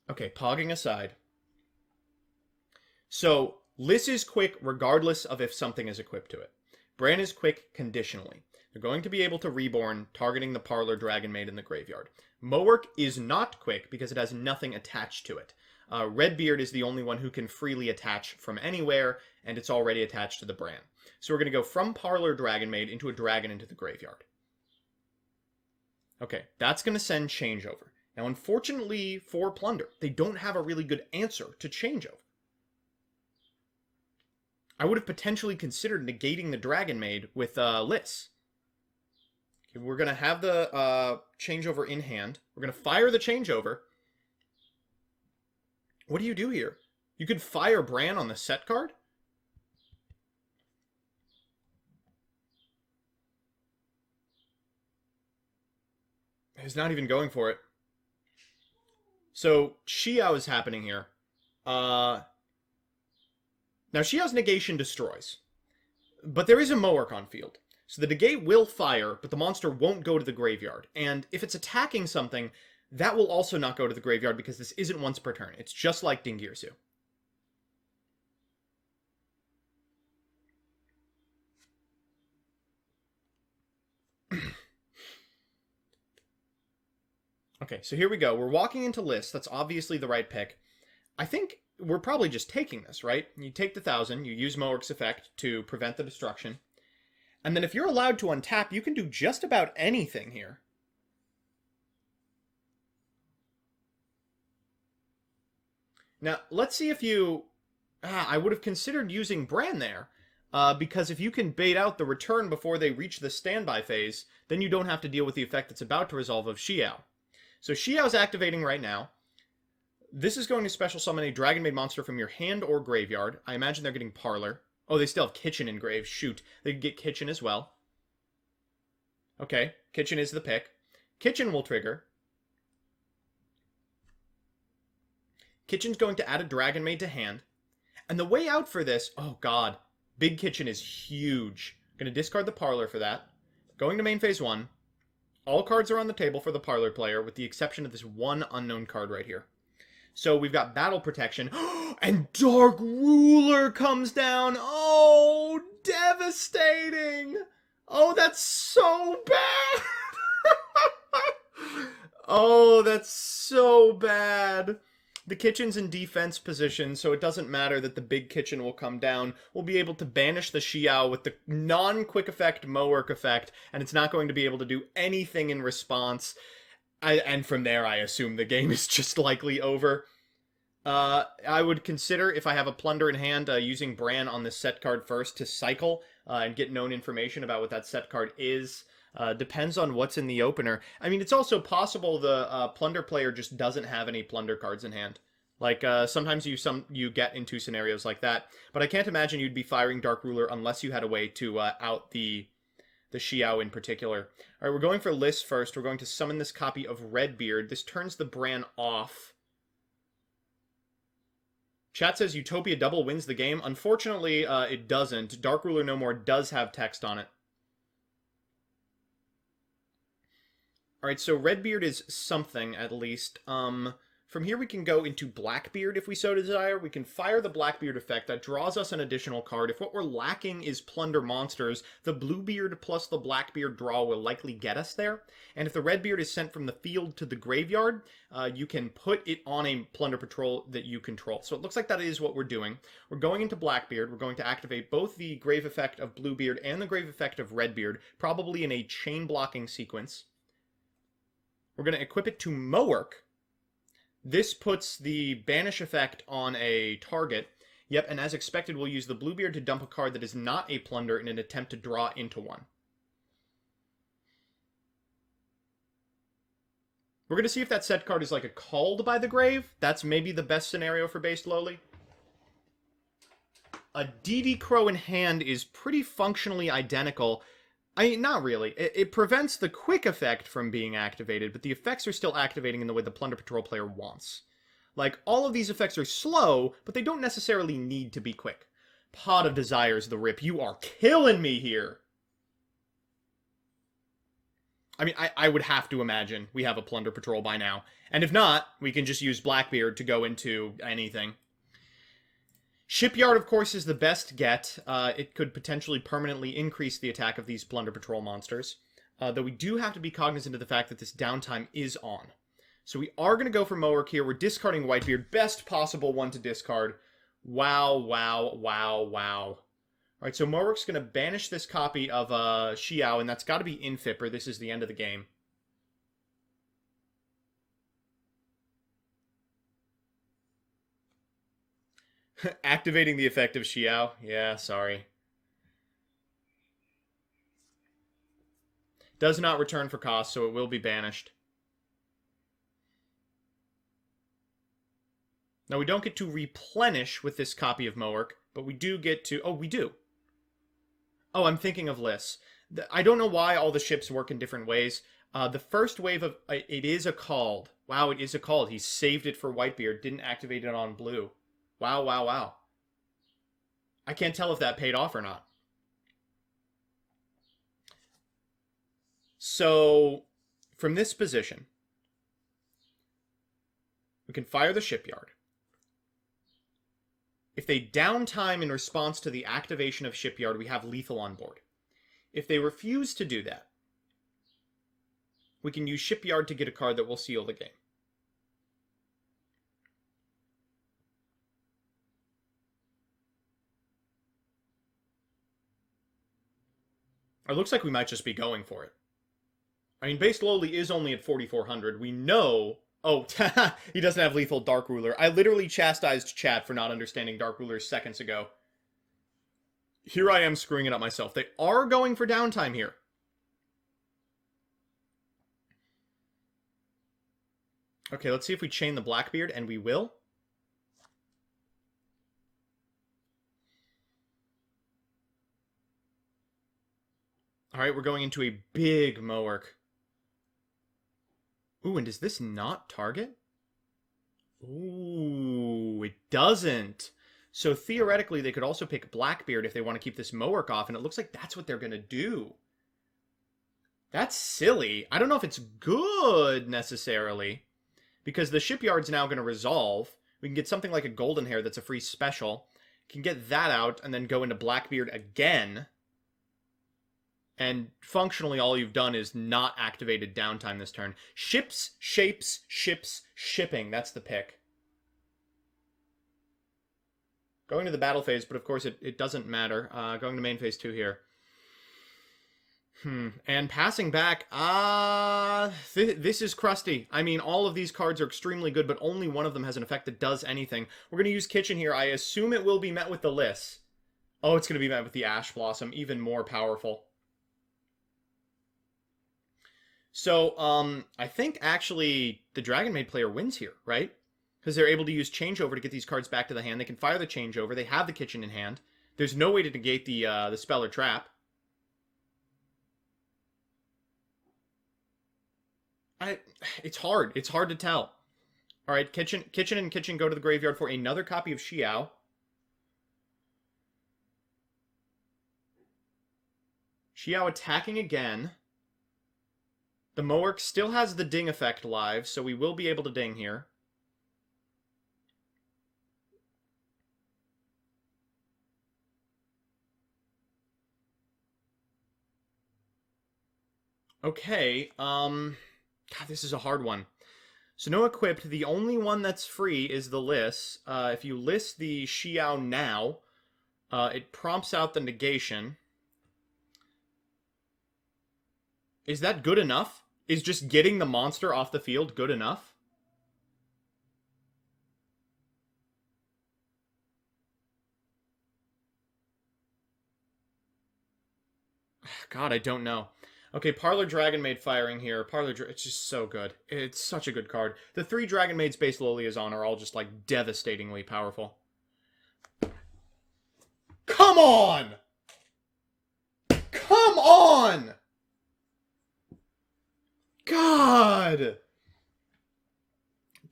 Okay, pogging aside. So, Liss is quick regardless of if something is equipped to it. Bran is quick conditionally. They're going to be able to reborn, targeting the Parlor Dragon Maid in the graveyard. Mowork is not quick because it has nothing attached to it. Redbeard is the only one who can freely attach from anywhere, and it's already attached to the Bran. So we're going to go from Parlor Dragon Maid into a dragon into the graveyard. Okay, that's going to send Changeover. Now, unfortunately for Plunder, they don't have a really good answer to Changeover. I would have potentially considered negating the Dragon Maid with Liss. Okay, we're going to have the Changeover in hand. We're going to fire the Changeover. What do you do here? You could fire Bran on the set card? He's not even going for it. So, Xiao is happening here. Now, Xiao's negation destroys. But there is a Mowork on field. So the negate will fire, but the monster won't go to the graveyard. And if it's attacking something, that will also not go to the graveyard because this isn't once per turn. It's just like Dingirsu. Okay, so here we go. We're walking into Liss. That's obviously the right pick. I think we're probably just taking this, right? You take the 1,000, you use Mowork's effect to prevent the destruction. And then if you're allowed to untap, you can do just about anything here. Now, let's see if you... I would have considered using Bran there. Because if you can bait out the return before they reach the standby phase, then you don't have to deal with the effect that's about to resolve of Xiao. So Xiao's activating right now. This is going to special summon a Dragon Maid monster from your hand or graveyard. I imagine they're getting Parlor. Oh, they still have Kitchen engraved. Shoot. They can get Kitchen as well. Okay, Kitchen is the pick. Kitchen will trigger. Kitchen's going to add a Dragon Maid to hand. And the way out for this... Oh, God. Big Kitchen is huge. Going to discard the Parlor for that. Going to main phase 1. All cards are on the table for the Parlor player, with the exception of this one unknown card right here. So we've got Battle Protection. And Dark Ruler comes down. Oh, devastating. Oh, that's so bad. Oh, that's so bad. The Kitchen's in defense position, so it doesn't matter that the Big Kitchen will come down. We'll be able to banish the Xiao with the non-quick effect Mowork effect, and it's not going to be able to do anything in response. And from there, I assume the game is just likely over. I would consider, if I have a Plunder in hand, using Bran on this set card first to cycle and get known information about what that set card is. Depends on what's in the opener. I mean, it's also possible the Plunder player just doesn't have any Plunder cards in hand. Like, sometimes you get into scenarios like that. But I can't imagine you'd be firing Dark Ruler unless you had a way to out the Xiao in particular. Alright, we're going for Liss first. We're going to summon this copy of Redbeard. This turns the Bran off. Chat says Utopia double wins the game. Unfortunately, it doesn't. Dark Ruler No More does have text on it. Alright, so Redbeard is something, at least. From here we can go into Blackbeard if we so desire. We can fire the Blackbeard effect. That draws us an additional card. If what we're lacking is Plunder monsters, the Bluebeard plus the Blackbeard draw will likely get us there. And if the Redbeard is sent from the field to the graveyard, you can put it on a Plunder patrol that you control. So it looks like that is what we're doing. We're going into Blackbeard. We're going to activate both the Grave effect of Bluebeard and the Grave effect of Redbeard, probably in a chain blocking sequence. We're going to equip it to Mowork. This puts the Banish effect on a target. Yep, and as expected, we'll use the Bluebeard to dump a card that is not a Plunder in an attempt to draw into one. We're going to see if that set card is like a Called by the Grave. That's maybe the best scenario for base lowly. A DD Crow in hand is pretty functionally identical. I mean, not really. It prevents the quick effect from being activated, but the effects are still activating in the way the Plunder Patrol player wants. Like, all of these effects are slow, but they don't necessarily need to be quick. Pot of Desires, the Rip. You are killing me here. I mean, I would have to imagine we have a Plunder Patrol by now. And if not, we can just use Blackbeard to go into anything. Shipyard, of course, is the best get. It could potentially permanently increase the attack of these Plunder Patrol monsters. Though we do have to be cognizant of the fact that this downtime is on. So we are going to go for Mowork here. We're discarding Whitebeard. Best possible one to discard. Wow, wow, wow, wow. Alright, so Mowork's going to banish this copy of Xiao, and that's got to be Infip, or this is the end of the game. Activating the effect of Xiao? Yeah, sorry. Does not return for cost, so it will be banished. Now, we don't get to replenish with this copy of Mowork, but we do get to... Oh, we do. Oh, I'm thinking of Liss. I don't know why all the ships work in different ways. The first wave of... It is a called. Wow, it is a called. He saved it for Whitebeard. Didn't activate it on blue. Wow, wow, wow. I can't tell if that paid off or not. So, from this position, we can fire the Shipyard. If they downtime in response to the activation of Shipyard, we have lethal on board. If they refuse to do that, we can use Shipyard to get a card that will seal the game. It looks like we might just be going for it. I mean, base lowly is only at 4,400. We know... Oh, he doesn't have lethal Dark Ruler. I literally chastised chat for not understanding Dark Rulers seconds ago. Here I am screwing it up myself. They are going for downtime here. Okay, let's see if we chain the Blackbeard, and we will. Alright, we're going into a big Mowork. Ooh, and does this not target? Ooh, it doesn't. So theoretically, they could also pick Blackbeard if they want to keep this Mowork off, and it looks like that's what they're going to do. That's silly. I don't know if it's good, necessarily, because the Shipyard's now going to resolve. We can get something like a Golden Hair that's a free special. Can get that out, and then go into Blackbeard again. And functionally, all you've done is not activated downtime this turn. Ships, shapes, ships, shipping. That's the pick. Going to the battle phase, but of course it doesn't matter. Going to main phase 2 here. And passing back, this is crusty. I mean, all of these cards are extremely good, but only one of them has an effect that does anything. We're going to use Kitchen here. I assume it will be met with the Liss. Oh, it's going to be met with the Ash Blossom. Even more powerful. So, I think, actually, the Dragon Maid player wins here, right? Because they're able to use Changeover to get these cards back to the hand. They can fire the Changeover. They have the Kitchen in hand. There's no way to negate the spell or trap. It's hard. It's hard to tell. Alright, Kitchen and Kitchen go to the graveyard for another copy of Xiao. Xiao attacking again. The Mowork still has the ding effect live, so we will be able to ding here. Okay, God, this is a hard one. So no equipped, the only one that's free is the Liss. If you list the Xiao now, it prompts out the negation. Is that good enough? Is just getting the monster off the field good enough? God, I don't know. Okay, Parlor Dragon Maid firing here. It's just so good. It's such a good card. The 3 Dragon Maids base Loli is on are all just, like, devastatingly powerful. Come on! Come on! God!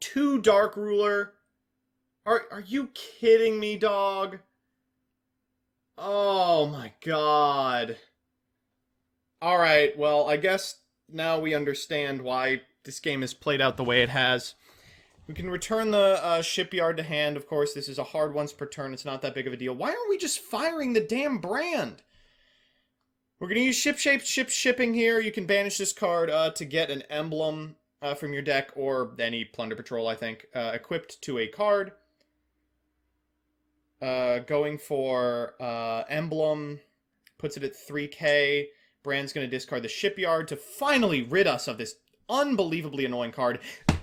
2 Dark Ruler? Are you kidding me, dog? Oh my god. Alright, well, I guess now we understand why this game is played out the way it has. We can return the shipyard to hand. Of course, this is a hard once per turn. It's not that big of a deal. Why aren't we just firing the damn brand? We're going to use ship shipping here. You can banish this card to get an emblem from your deck, or any Plunder Patrol, I think, equipped to a card. Going for emblem, puts it at 3k. Brand's going to discard the shipyard to finally rid us of this unbelievably annoying card.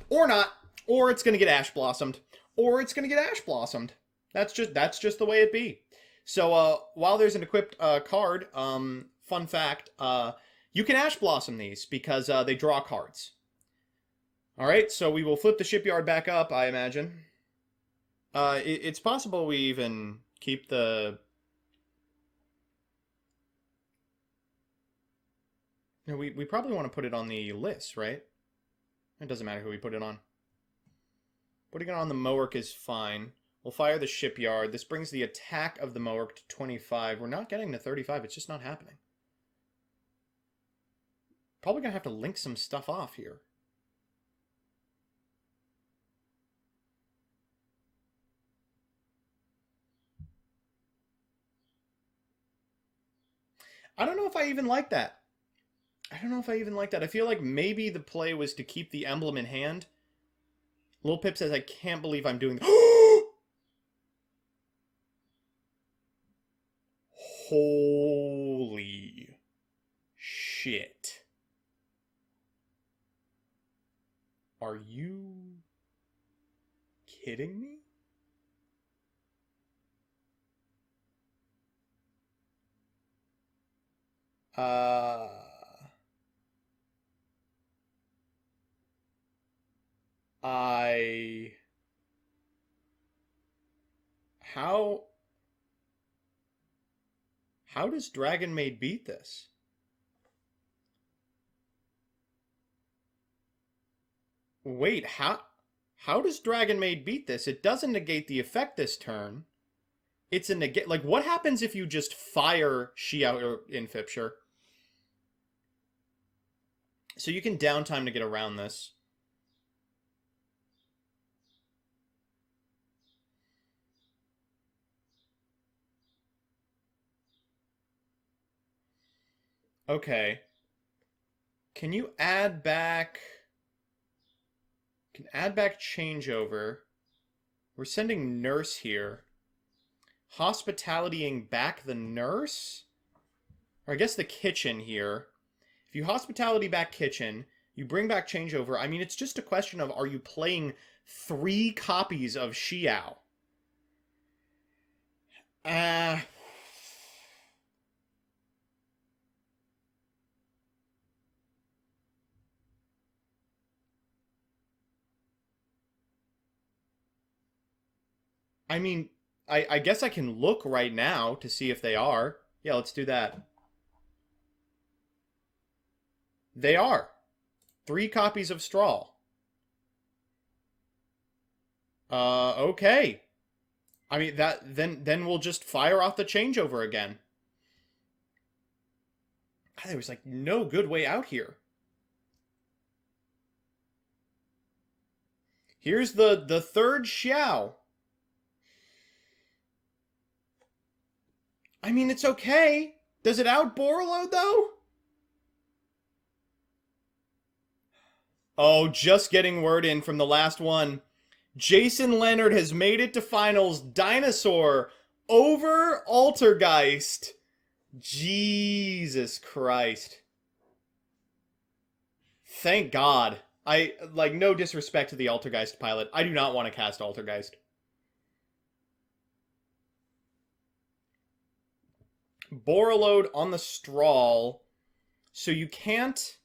Or not. Or it's going to get Ash Blossomed. Or it's going to get Ash Blossomed. That's just the way it be. So, while there's an equipped card, fun fact, you can Ash Blossom these because they draw cards. Alright, so we will flip the shipyard back up, I imagine. It's possible we even keep the... No, we probably want to put it on the list, right? It doesn't matter who we put it on. Putting it on the Mowork is fine. We'll fire the shipyard. This brings the attack of the Mowork to 25. We're not getting to 35. It's just not happening. Probably going to have to link some stuff off here. I don't know if I even like that. I don't know if I even like that. I feel like maybe the play was to keep the emblem in hand. Lil Pip says, I can't believe I'm doing this. Holy shit. Are you kidding me? How does Dragon Maid beat this? Wait, how does Dragon Maid beat this? It doesn't negate the effect this turn. It's a negate. Like, what happens if you just fire Xiao in Fipsure? So you can downtime to get around this. Okay. Can you add back... Can add back changeover. We're sending nurse here. Hospitalitying back the nurse? Or I guess the kitchen here. If you hospitality back kitchen, you bring back changeover. I mean, it's just a question of, are you playing 3 copies of Xiao? I mean, I guess I can look right now to see if they are. Yeah, let's do that. They are. 3 copies of Straw. Okay. I mean, then we'll just fire off the changeover again. God, there was like no good way out here. Here's the 3rd Xiao. I mean, it's okay. Does it out Borreload, though? Oh, just getting word in from the last one. Jason Leonard has made it to finals. Dinosaur over Altergeist. Jesus Christ. Thank God. Like, no disrespect to the Altergeist pilot. I do not want to cast Altergeist. Borreload on the Strawl. So you can't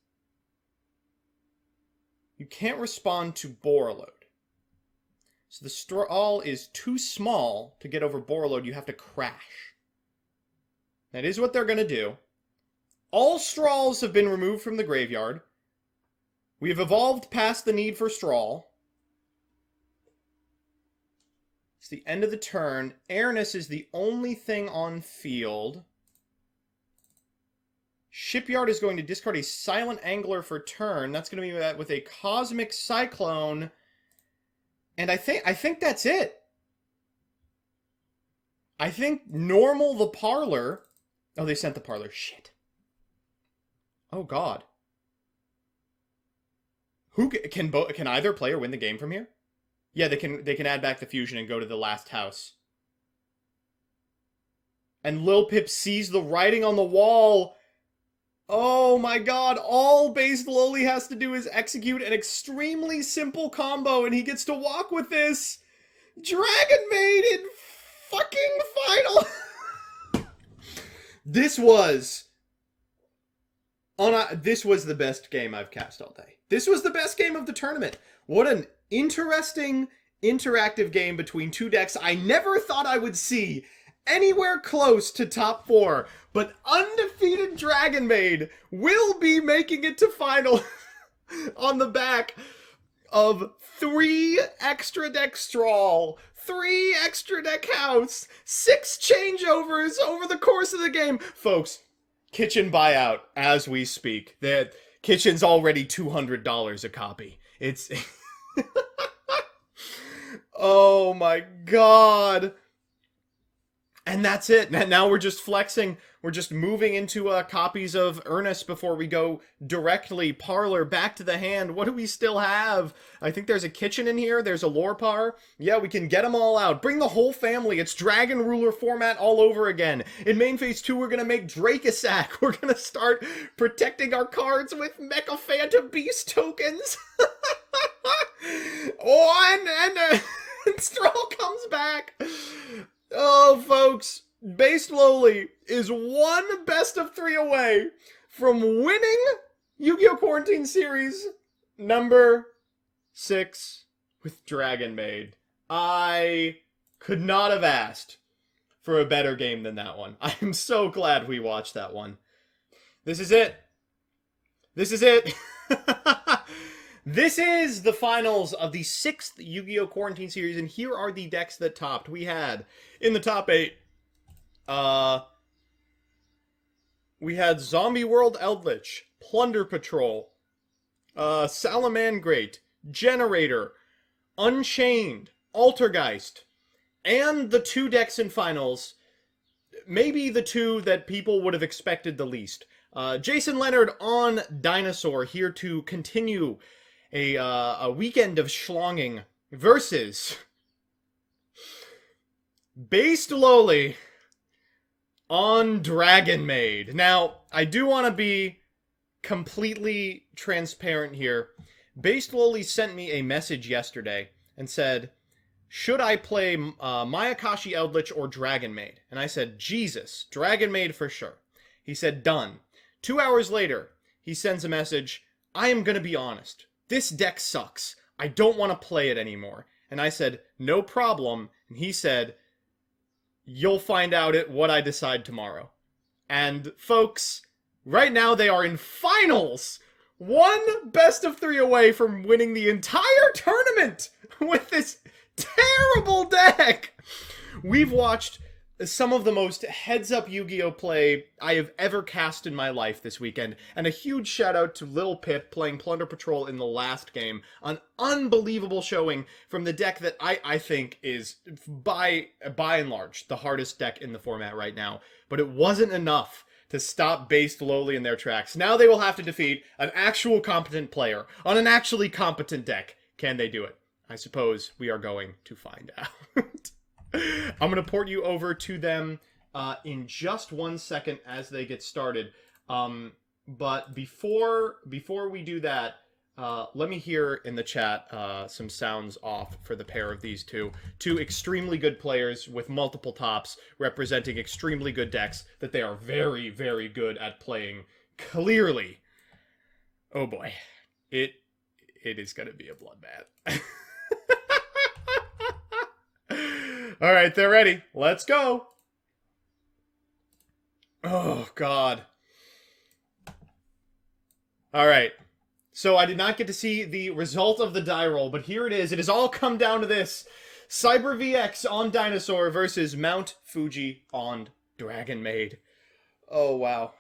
respond to Borreload. So the Strawl is too small to get over Borreload. You have to crash. That is what they're going to do. All Strawls have been removed from the graveyard. We have evolved past the need for Strawl. It's the end of the turn. Airness is the only thing on field. Shipyard is going to discard a Silent Angler for turn. That's going to be that with a Cosmic Cyclone. And I think that's it. I think normal the Parlor. Oh, they sent the Parlor. Shit. Oh, God. Who can either player win the game from here? Yeah, they can add back the fusion and go to the last house. And Lil Pip sees the writing on the wall. Oh my god, all Based Lowly has to do is execute an extremely simple combo and he gets to walk with this. Dragon Maid in fucking final. This was the best game I've cast all day. This was the best game of the tournament. What an interesting, interactive game between two decks I never thought I would see anywhere close to top 4. But undefeated Dragon Maid will be making it to final on the back of 3 extra deck Strawl, 3 extra deck House, 6 changeovers over the course of the game. Folks, Kitchen buyout as we speak. The Kitchen's already $200 a copy. It's... Oh my god. And that's it. Now we're just flexing. We're just moving into copies of Earnest before we go directly Parlor back to the hand. What do we still have? I think there's a Kitchen in here. There's a Lorpar. Yeah, we can get them all out. Bring the whole family. It's Dragon Ruler format all over again. In main phase 2, we're going to make Dracosac. We're going to start protecting our cards with Mecha Phantom Beast tokens. And Strahl comes back. Oh, folks. Based Lowly is one best of 3 away from winning Yu-Gi-Oh Quarantine Series number 6 with Dragon Maid. I could not have asked for a better game than that one. I am so glad we watched that one. This is it. This is it. This is the finals of the 6th Yu-Gi-Oh Quarantine Series, and here are the decks that topped. We had, in the top 8, we had Zombie World Eldritch, Plunder Patrol, Salamangrate, Generator, Unchained, Altergeist, and the 2 decks in finals, maybe the 2 that people would have expected the least. Jason Leonard on Dinosaur, here to continue a weekend of schlonging versus Based Lowly on Dragon Maid. Now, I do want to be completely transparent here. Based Lowly sent me a message yesterday and said, should I play Mayakashi Eldritch or Dragon Maid? And I said, Jesus, Dragon Maid for sure. He said, done. 2 hours later, he sends a message, I am going to be honest. This deck sucks. I don't want to play it anymore. And I said, no problem. And he said, you'll find out what I decide tomorrow. And folks, right now they are in finals. One best of 3 away from winning the entire tournament with this terrible deck. We've watched some of the most heads-up Yu-Gi-Oh play I have ever cast in my life this weekend. And a huge shout-out to Lil Pip playing Plunder Patrol in the last game. An unbelievable showing from the deck that I think is, by and large, the hardest deck in the format right now. But it wasn't enough to stop Based Lowly in their tracks. Now they will have to defeat an actual competent player on an actually competent deck. Can they do it? I suppose we are going to find out. I'm going to port you over to them in just 1 second as they get started. But before we do that, let me hear in the chat some sounds off for the pair of these two. 2 extremely good players with multiple tops representing extremely good decks that they are very, very good at playing clearly. Oh boy. It is going to be a bloodbath. All right, they're ready. Let's go. Oh, God. All right. So I did not get to see the result of the die roll, but here it is. It has all come down to this. Cyber VX on Dinosaur versus Mount Fuji on Dragon Maid. Oh, wow.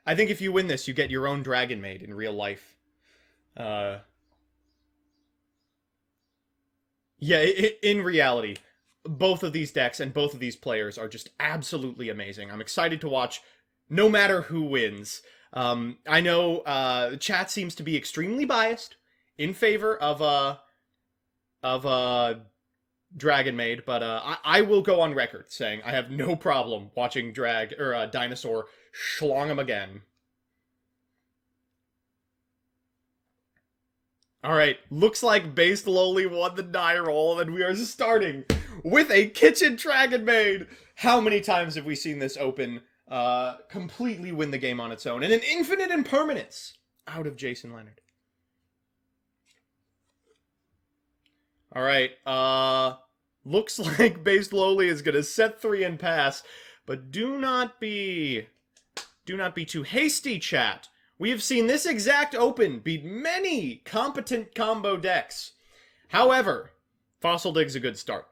I think if you win this, you get your own Dragon Maid in real life. Uh, yeah, in reality, both of these decks and both of these players are just absolutely amazing. I'm excited to watch no matter who wins. I know the chat seems to be extremely biased in favor of Dragon Maid, but I will go on record saying I have no problem watching Dinosaur schlong him again. All right, looks like Based Lowly won the die roll, and we are starting with a Kitchen Dragon Maid. How many times have we seen this open completely win the game on its own, and an infinite impermanence out of Jason Leonard? All right, looks like Based Lowly is gonna set 3 and pass, but do not be too hasty, chat. We have seen this exact open beat many competent combo decks. However, Fossil Dig's a good start.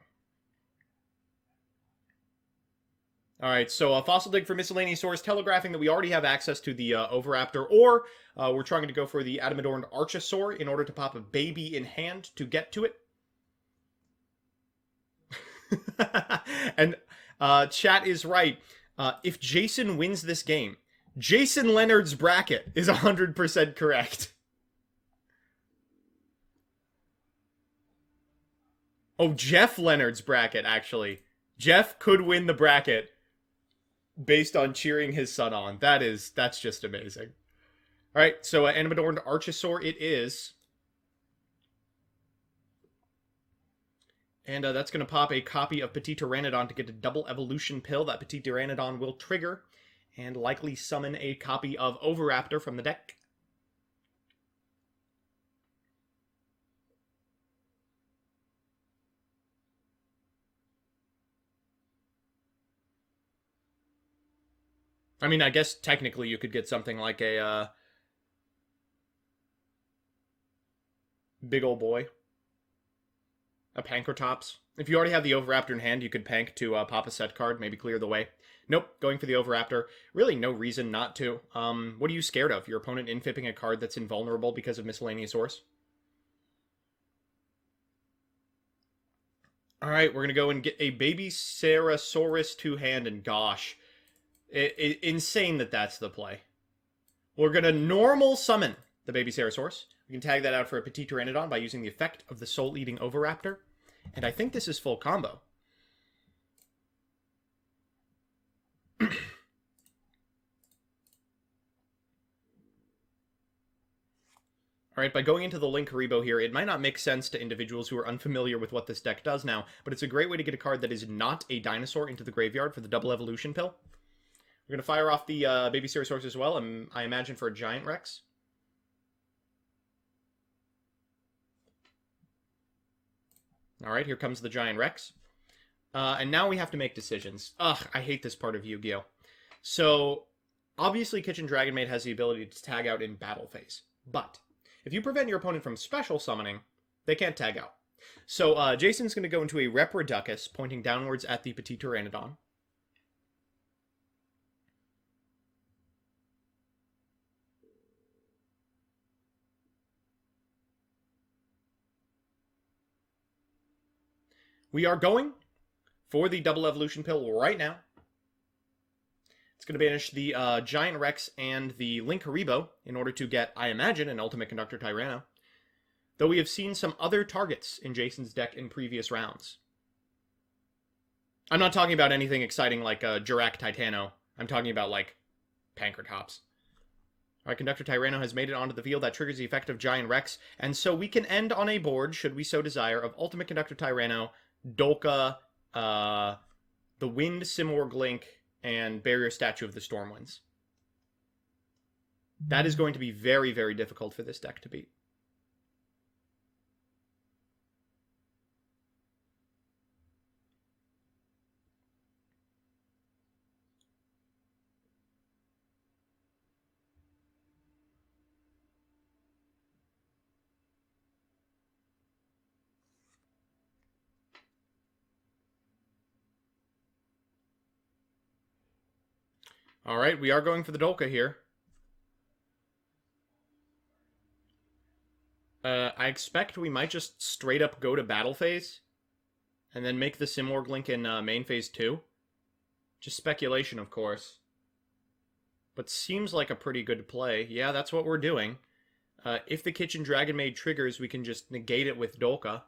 Alright, so Fossil Dig for Miscellaneous Source, telegraphing that we already have access to the Oviraptor, or we're trying to go for the Adamant Archosaur in order to pop a baby in hand to get to it. And chat is right. If Jason wins this game, Jason Leonard's bracket is 100% correct. Oh, Jeff Leonard's bracket, actually. Jeff could win the bracket based on cheering his son on. That's just amazing. Alright, so Animadorned Archosaur it is. And that's going to pop a copy of Petit Pteranodon to get a double evolution pill. That Petit Pteranodon will trigger and likely summon a copy of Oviraptor from the deck. I mean, I guess technically you could get something like a big ol' boy. A Pankratops. If you already have the Oviraptor in hand, you could Pank to pop a set card, maybe clear the way. Nope, going for the Oviraptor. Really no reason not to. What are you scared of? Your opponent infipping a card that's invulnerable because of Miscellaneous Source? Alright, we're going to go and get a Baby Sarasaurus two-hand, and gosh. Insane that that's the play. We're going to normal summon the Baby Sarasaurus. We can tag that out for a Petit Pteranodon by using the effect of the Soul-Eating Oviraptor. And I think this is full combo. Alright, by going into the Linkuriboh here, it might not make sense to individuals who are unfamiliar with what this deck does now, but it's a great way to get a card that is not a dinosaur into the graveyard for the double evolution pill. We're going to fire off the Baby Sarasaurus as well, and I imagine for a Giant Rex. Alright, here comes the Giant Rex. And now we have to make decisions. Ugh, I hate this part of Yu-Gi-Oh! So, obviously Kitchen Dragon Maid has the ability to tag out in battle phase. But, if you prevent your opponent from special summoning, they can't tag out. So, Jason's going to go into a Reproducus, pointing downwards at the Petit Pteranodon. We are going for the double evolution pill right now. It's going to banish the Giant Rex and the Linkuriboh in order to get, I imagine, an Ultimate Conductor Tyranno. Though we have seen some other targets in Jason's deck in previous rounds. I'm not talking about anything exciting like Jirac Titano. I'm talking about, like, Pankratops. Alright, Conductor Tyranno has made it onto the field. That triggers the effect of Giant Rex. And so we can end on a board, should we so desire, of Ultimate Conductor Tyranno, Dolka, the Wind Simorgh Link, and Barrier Statue of the Stormwinds. That is going to be very, very difficult for this deck to beat. Alright, we are going for the Dolka here. I expect we might just straight up go to battle phase. And then make the Simorg link in main phase 2. Just speculation, of course. But seems like a pretty good play. Yeah, that's what we're doing. If the Kitchen Dragon Maid triggers, we can just negate it with Dolka.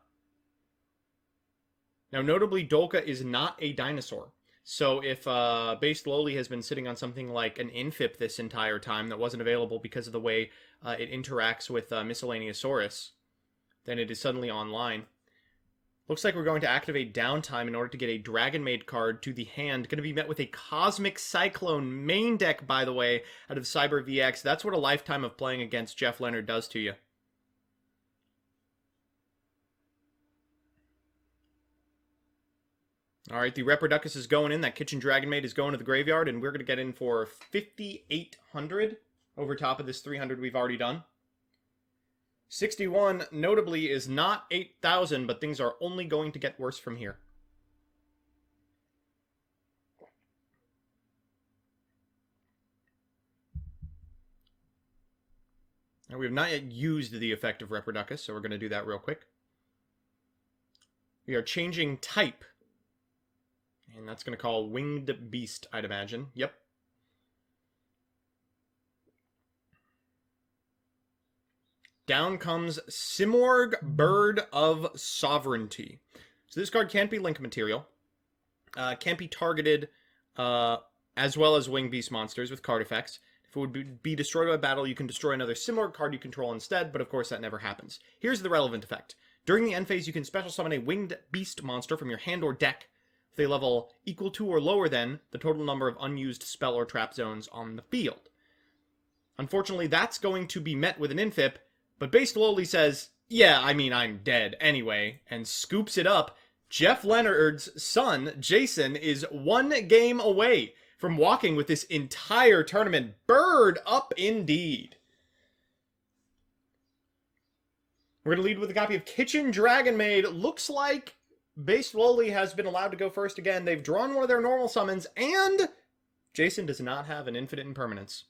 Now, notably, Dolka is not a dinosaur. So if Based Lowly has been sitting on something like an Infip this entire time that wasn't available because of the way it interacts with Miscellaneousaurus, then it is suddenly online. Looks like we're going to activate Downtime in order to get a Dragon Maid card to the hand. Going to be met with a Cosmic Cyclone main deck, by the way, out of Cyber VX. That's what a lifetime of playing against Jeff Leonard does to you. Alright, the Reproducus is going in. That Kitchen Dragon Maid is going to the graveyard, and we're going to get in for 5,800 over top of this 300 we've already done. 61, notably, is not 8,000, but things are only going to get worse from here. Now, we have not yet used the effect of Reproducus, so we're going to do that real quick. We are changing type. And that's going to call Winged Beast, I'd imagine. Yep. Down comes Simorg, Bird of Sovereignty. So this card can't be link material. Can't be targeted as well as Winged Beast monsters with card effects. If it would be destroyed by battle, you can destroy another Simorg card you control instead, but of course that never happens. Here's the relevant effect. During the end phase, you can special summon a Winged Beast monster from your hand or deck with a level equal to or lower than the total number of unused spell or trap zones on the field. Unfortunately, that's going to be met with an Infip, but Based Lowly says, yeah, I mean, I'm dead anyway, and scoops it up. Jeff Leonard's son, Jason, is 1 game away from walking with this entire tournament. Bird up indeed. We're going to lead with a copy of Kitchen Dragon Maid. Looks like Based Lowly has been allowed to go first again. They've drawn one of their normal summons, and Jason does not have an Infinite Impermanence.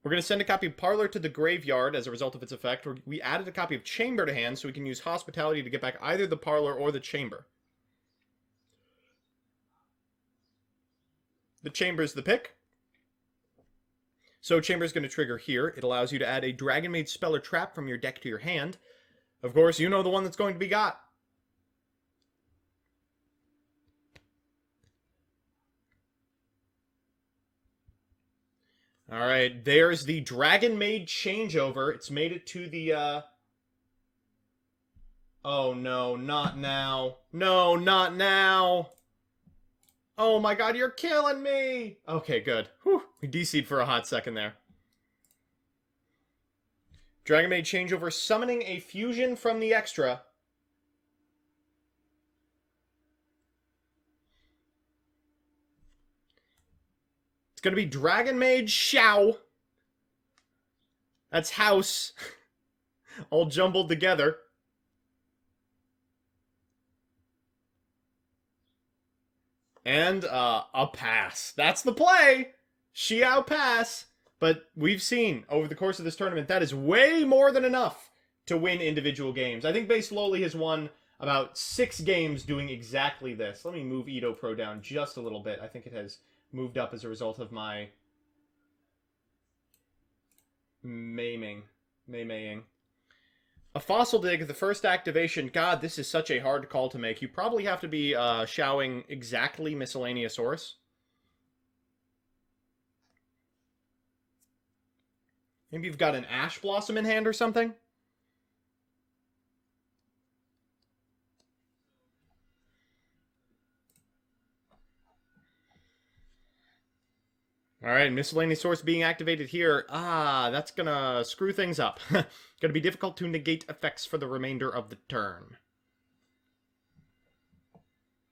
We're going to send a copy of Parlor to the graveyard as a result of its effect. We added a copy of Chamber to hand so we can use Hospitality to get back either the Parlor or the Chamber. The Chamber's the pick. So Chamber's going to trigger here. It allows you to add a Dragon Maid spell or trap from your deck to your hand. Of course, you know the one that's going to be got. Alright, there's the Dragon Maid changeover. It's made it to the, Oh no, not now. No, not now. Oh my god, you're killing me! Okay, good. Whew, we DC'd for a hot second there. Dragon Maid changeover, summoning a fusion from the extra. It's going to be Dragon Maid Xiao. That's house. All jumbled together. And a pass. That's the play. Xiao pass. But we've seen over the course of this tournament, that is way more than enough to win individual games. I think Based Lowly has won about 6 games doing exactly this. Let me move Edo Pro down just a little bit. I think it has moved up as a result of my maying. A Fossil Dig, the first activation. God, this is such a hard call to make. You probably have to be showing exactly Miscellaneousaurus. Maybe you've got an Ash Blossom in hand or something? Alright, Miscellaneousaurus being activated here. That's gonna screw things up. Gonna be difficult to negate effects for the remainder of the turn.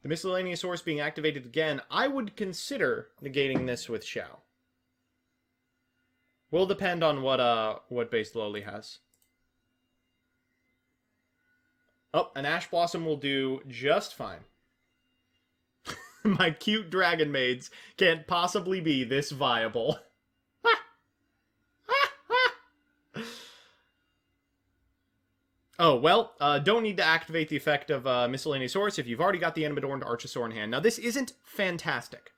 The Miscellaneousaurus being activated again. I would consider negating this with Xiao. Will depend on what Based Lowly has. Oh, an Ash Blossom will do just fine. My cute dragon maids can't possibly be this viable. Oh, well, don't need to activate the effect of Miscellaneous Horse if you've already got the Animadorned Archosaur in hand. Now, this isn't fantastic.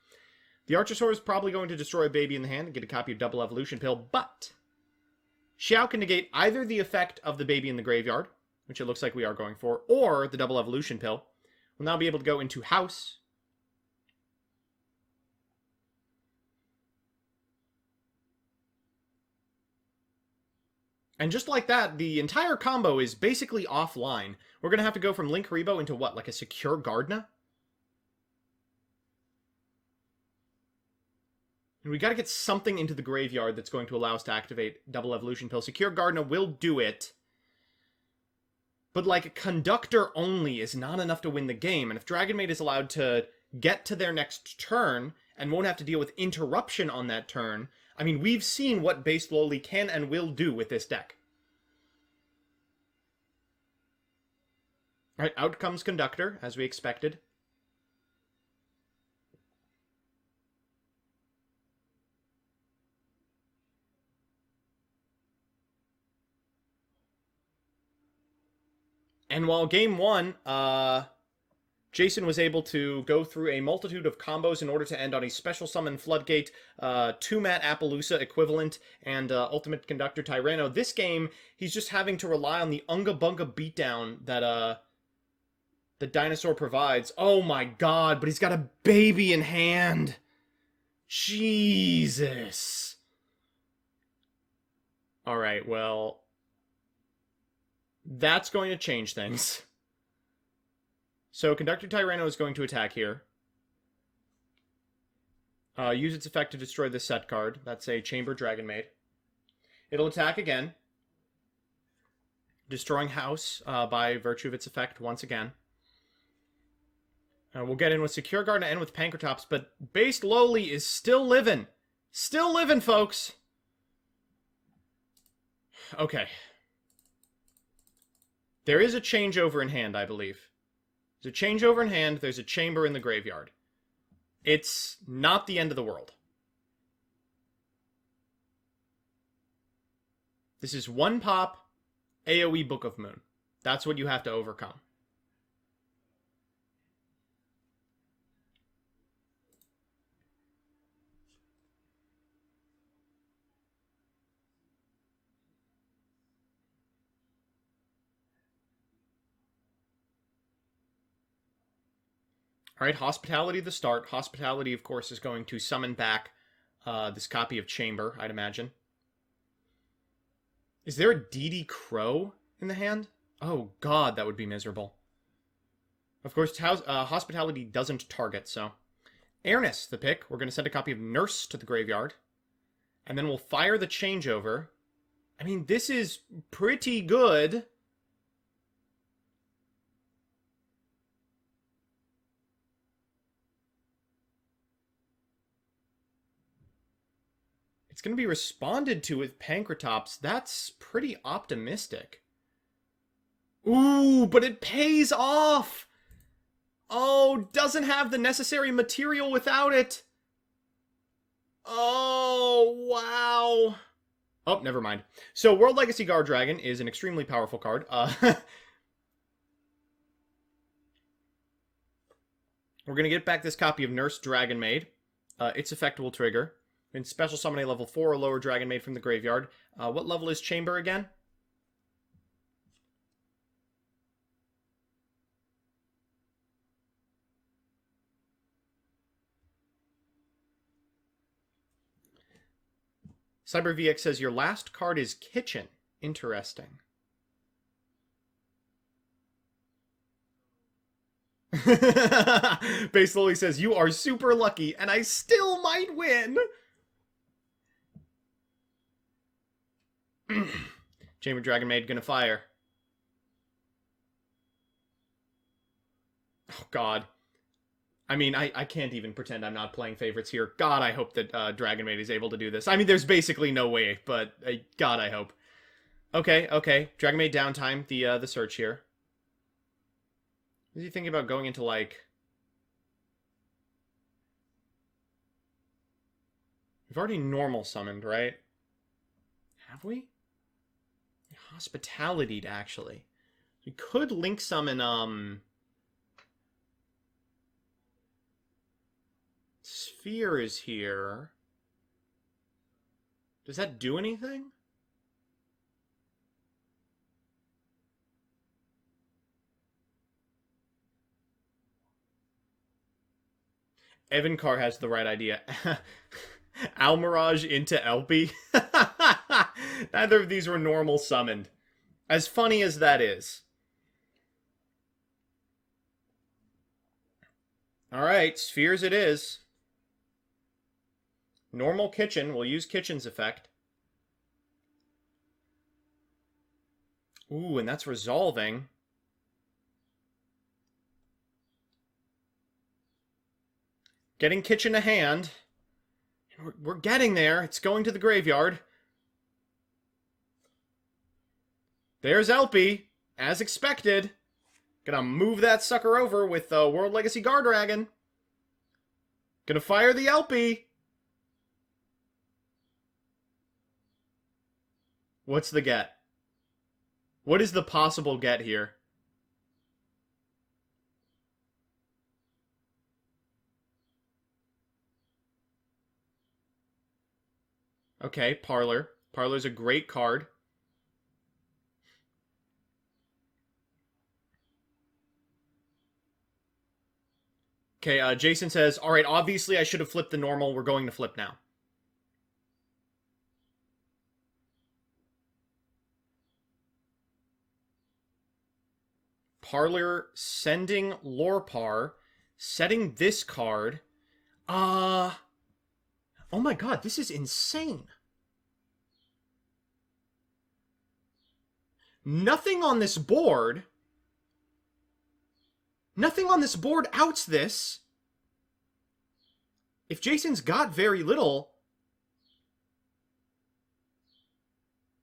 The Archosaur is probably going to destroy a baby in the hand and get a copy of Double Evolution Pill, but Xiao can negate either the effect of the baby in the graveyard, which it looks like we are going for, or the Double Evolution Pill. We'll now be able to go into House. And just like that, the entire combo is basically offline. We're going to have to go from Linkuriboh into what, like a secure Gardna? And we got to get something into the graveyard that's going to allow us to activate Double Evolution Pill. Secure Gardna will do it. But, like, Conductor only is not enough to win the game. And if Dragon Maid is allowed to get to their next turn and won't have to deal with interruption on that turn, I mean, we've seen what base Loli can and will do with this deck. Alright, out comes Conductor, as we expected. And while game one, Jason was able to go through a multitude of combos in order to end on a special summon Floodgate, 2-mat Appaloosa equivalent, and Ultimate Conductor Tyranno. This game, he's just having to rely on the Unga Bunga beatdown that the Dinosaur provides. Oh my god, but he's got a baby in hand. Jesus. Alright, well, that's going to change things. So Conductor Tyranno is going to attack here. Use its effect to destroy this set card. That's a Chamber Dragon Maid. It'll attack again, destroying House by virtue of its effect once again. We'll get in with Secure Gardna and with Pankratops, but Based Loli is still living. Still living, folks! Okay. There is a changeover in hand, I believe. There's a changeover in hand, there's a chamber in the graveyard. It's not the end of the world. This is one pop, AoE Book of Moon. That's what you have to overcome. Alright, Hospitality the start. Hospitality, of course, is going to summon back this copy of Chamber, I'd imagine. Is there a DD Crow in the hand? Oh god, that would be miserable. Of course, Hospitality doesn't target, so... Airness, the pick. We're going to send a copy of Nurse to the graveyard. And then we'll fire the changeover. I mean, this is pretty good. It's going to be responded to with Pankratops. That's pretty optimistic. Ooh, but it pays off! Oh, doesn't have the necessary material without it. Oh, wow. Oh, never mind. So, World Legacy Guard Dragon is an extremely powerful card. We're going to get back this copy of Nurse Dragon Maid. Its effect will trigger. And special summon a level 4 or lower Dragon Maid from the graveyard. What level is Chamber again? CyberVX says, your last card is Kitchen. Interesting. Base Loli says, you are super lucky, and I still might win! Chamber Dragon Maid gonna fire. Oh, God. I mean, I can't even pretend I'm not playing favorites here. God, I hope that Dragon Maid is able to do this. I mean, there's basically no way, but God, I hope. Okay, okay. Dragon Maid downtime, the search here. Is he thinking about going into, like... We've already normal summoned, right? Have we? Hospitality'd, actually. We could link summon, Sphere is here. Does that do anything? Evan Carr has the right idea. Almirage into Elpie? Neither of these were normal summoned. As funny as that is. Alright, Spheres it is. Normal Kitchen. We'll use Kitchen's effect. Ooh, and that's resolving. Getting Kitchen a hand. We're getting there. It's going to the graveyard. There's Elpie, as expected. Gonna move that sucker over with World Legacy Gardragon. Gonna fire the Elpie. What's the get? What is the possible get here? Okay, Parlor. Parlor's a great card. Okay, Jason says, alright, obviously I should have flipped the normal. We're going to flip now. Parlor sending Lorpar, setting this card. Oh my god, this is insane. Nothing on this board. Nothing on this board outs this. If Jason's got very little,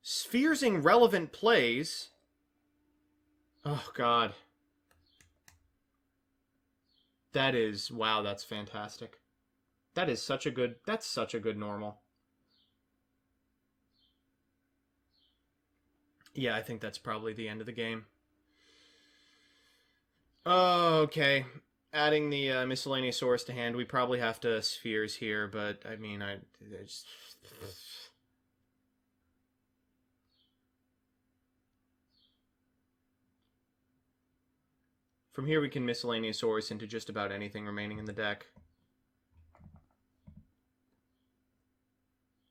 Spheresing relevant plays. Oh, God. That is, wow, that's fantastic. That is such a good, that's such a good normal. Yeah, I think that's probably the end of the game. Okay. Adding the miscellaneous source to hand, we probably have to Spheres here, but I mean, I just... From here we can miscellaneous source into just about anything remaining in the deck.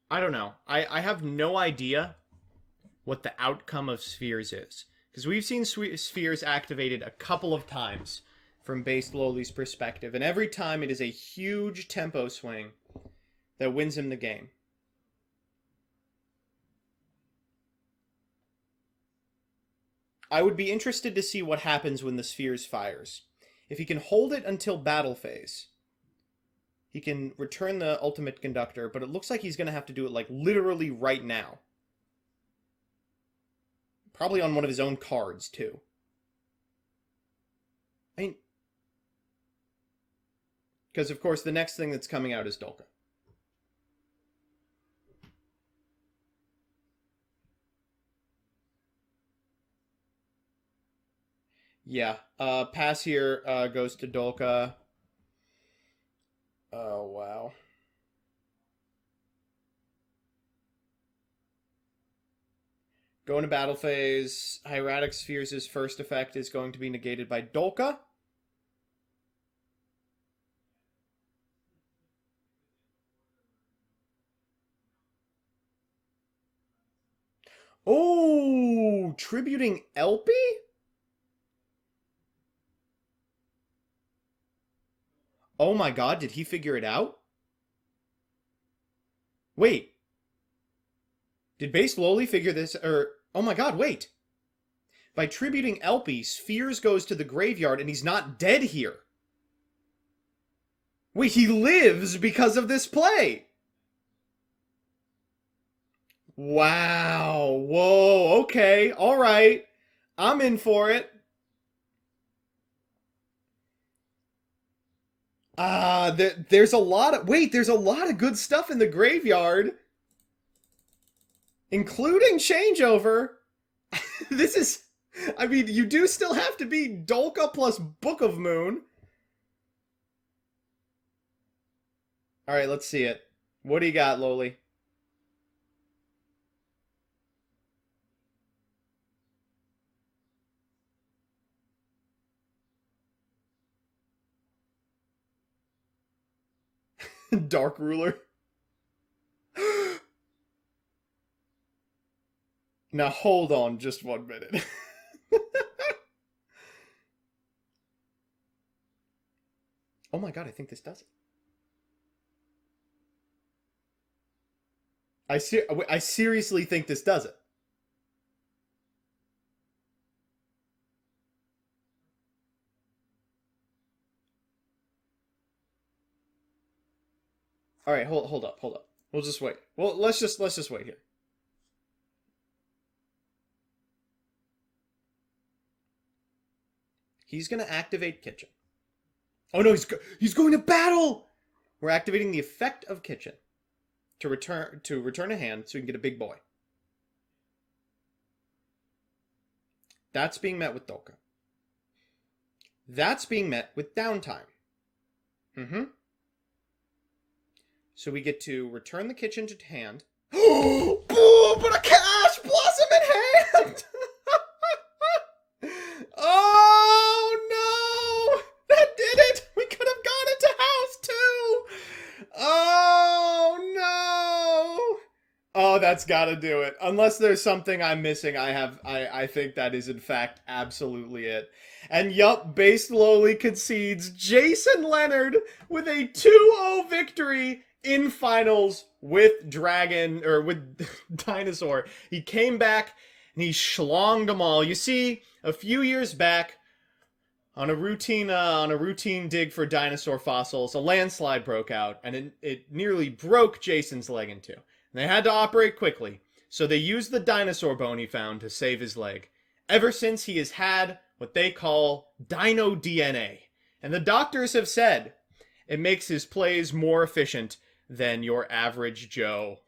I don't know. I have no idea what the outcome of Spheres is. Because we've seen Spheres activated a couple of times from Base Lowly's perspective, and every time it is a huge tempo swing that wins him the game. I would be interested to see what happens when the Spheres fires. If he can hold it until battle phase, he can return the Ultimate Conductor, but it looks like he's going to have to do it, like, literally right now. Probably on one of his own cards, too. I mean... Because, of course, the next thing that's coming out is Dolka. Yeah. Pass here goes to Dolka. Oh, wow. Going to battle phase. Hieratic Spheres' first effect is going to be negated by Dolka. Oh, tributing Elpie? Oh my god, did he figure it out? Wait. Did Base Lowly figure this, or... Oh my god, wait. By tributing Elpie, Spheres goes to the graveyard and he's not dead here. Wait, he lives because of this play! Wow. Whoa, okay, alright. I'm in for it. There's a lot of... Wait, there's a lot of good stuff in the graveyard. Including Changeover. This is... I mean, you do still have to be Dolka plus Book of Moon. Alright, let's see it. What do you got, Loli? Dark Ruler. Now hold on just 1 minute. Oh my god, I think this does it. I seriously think this does it. All right, hold up. We'll just wait. Well, let's just wait here. He's gonna activate Kitchen. Oh no, he's going to battle. We're activating the effect of Kitchen to return a hand so we can get a big boy. That's being met with Dolka. That's being met with downtime. Mm-hmm. So we get to return the Kitchen to hand. Oh, but a Cash Blossom in hand! Oh no! That did it! We could have gone into house too! Oh no! Oh, that's gotta do it. Unless there's something I'm missing, I think that is in fact absolutely it. And yup, Based Lowly concedes Jason Leonard with a 2-0 victory in finals with Dragon, or with Dinosaur. He came back and he schlonged them all. You see, a few years back, on a routine dig for dinosaur fossils, a landslide broke out, and it nearly broke Jason's leg in two. And they had to operate quickly, so they used the dinosaur bone he found to save his leg. Ever since, he has had what they call Dino DNA. And the doctors have said it makes his plays more efficient than your average Joe.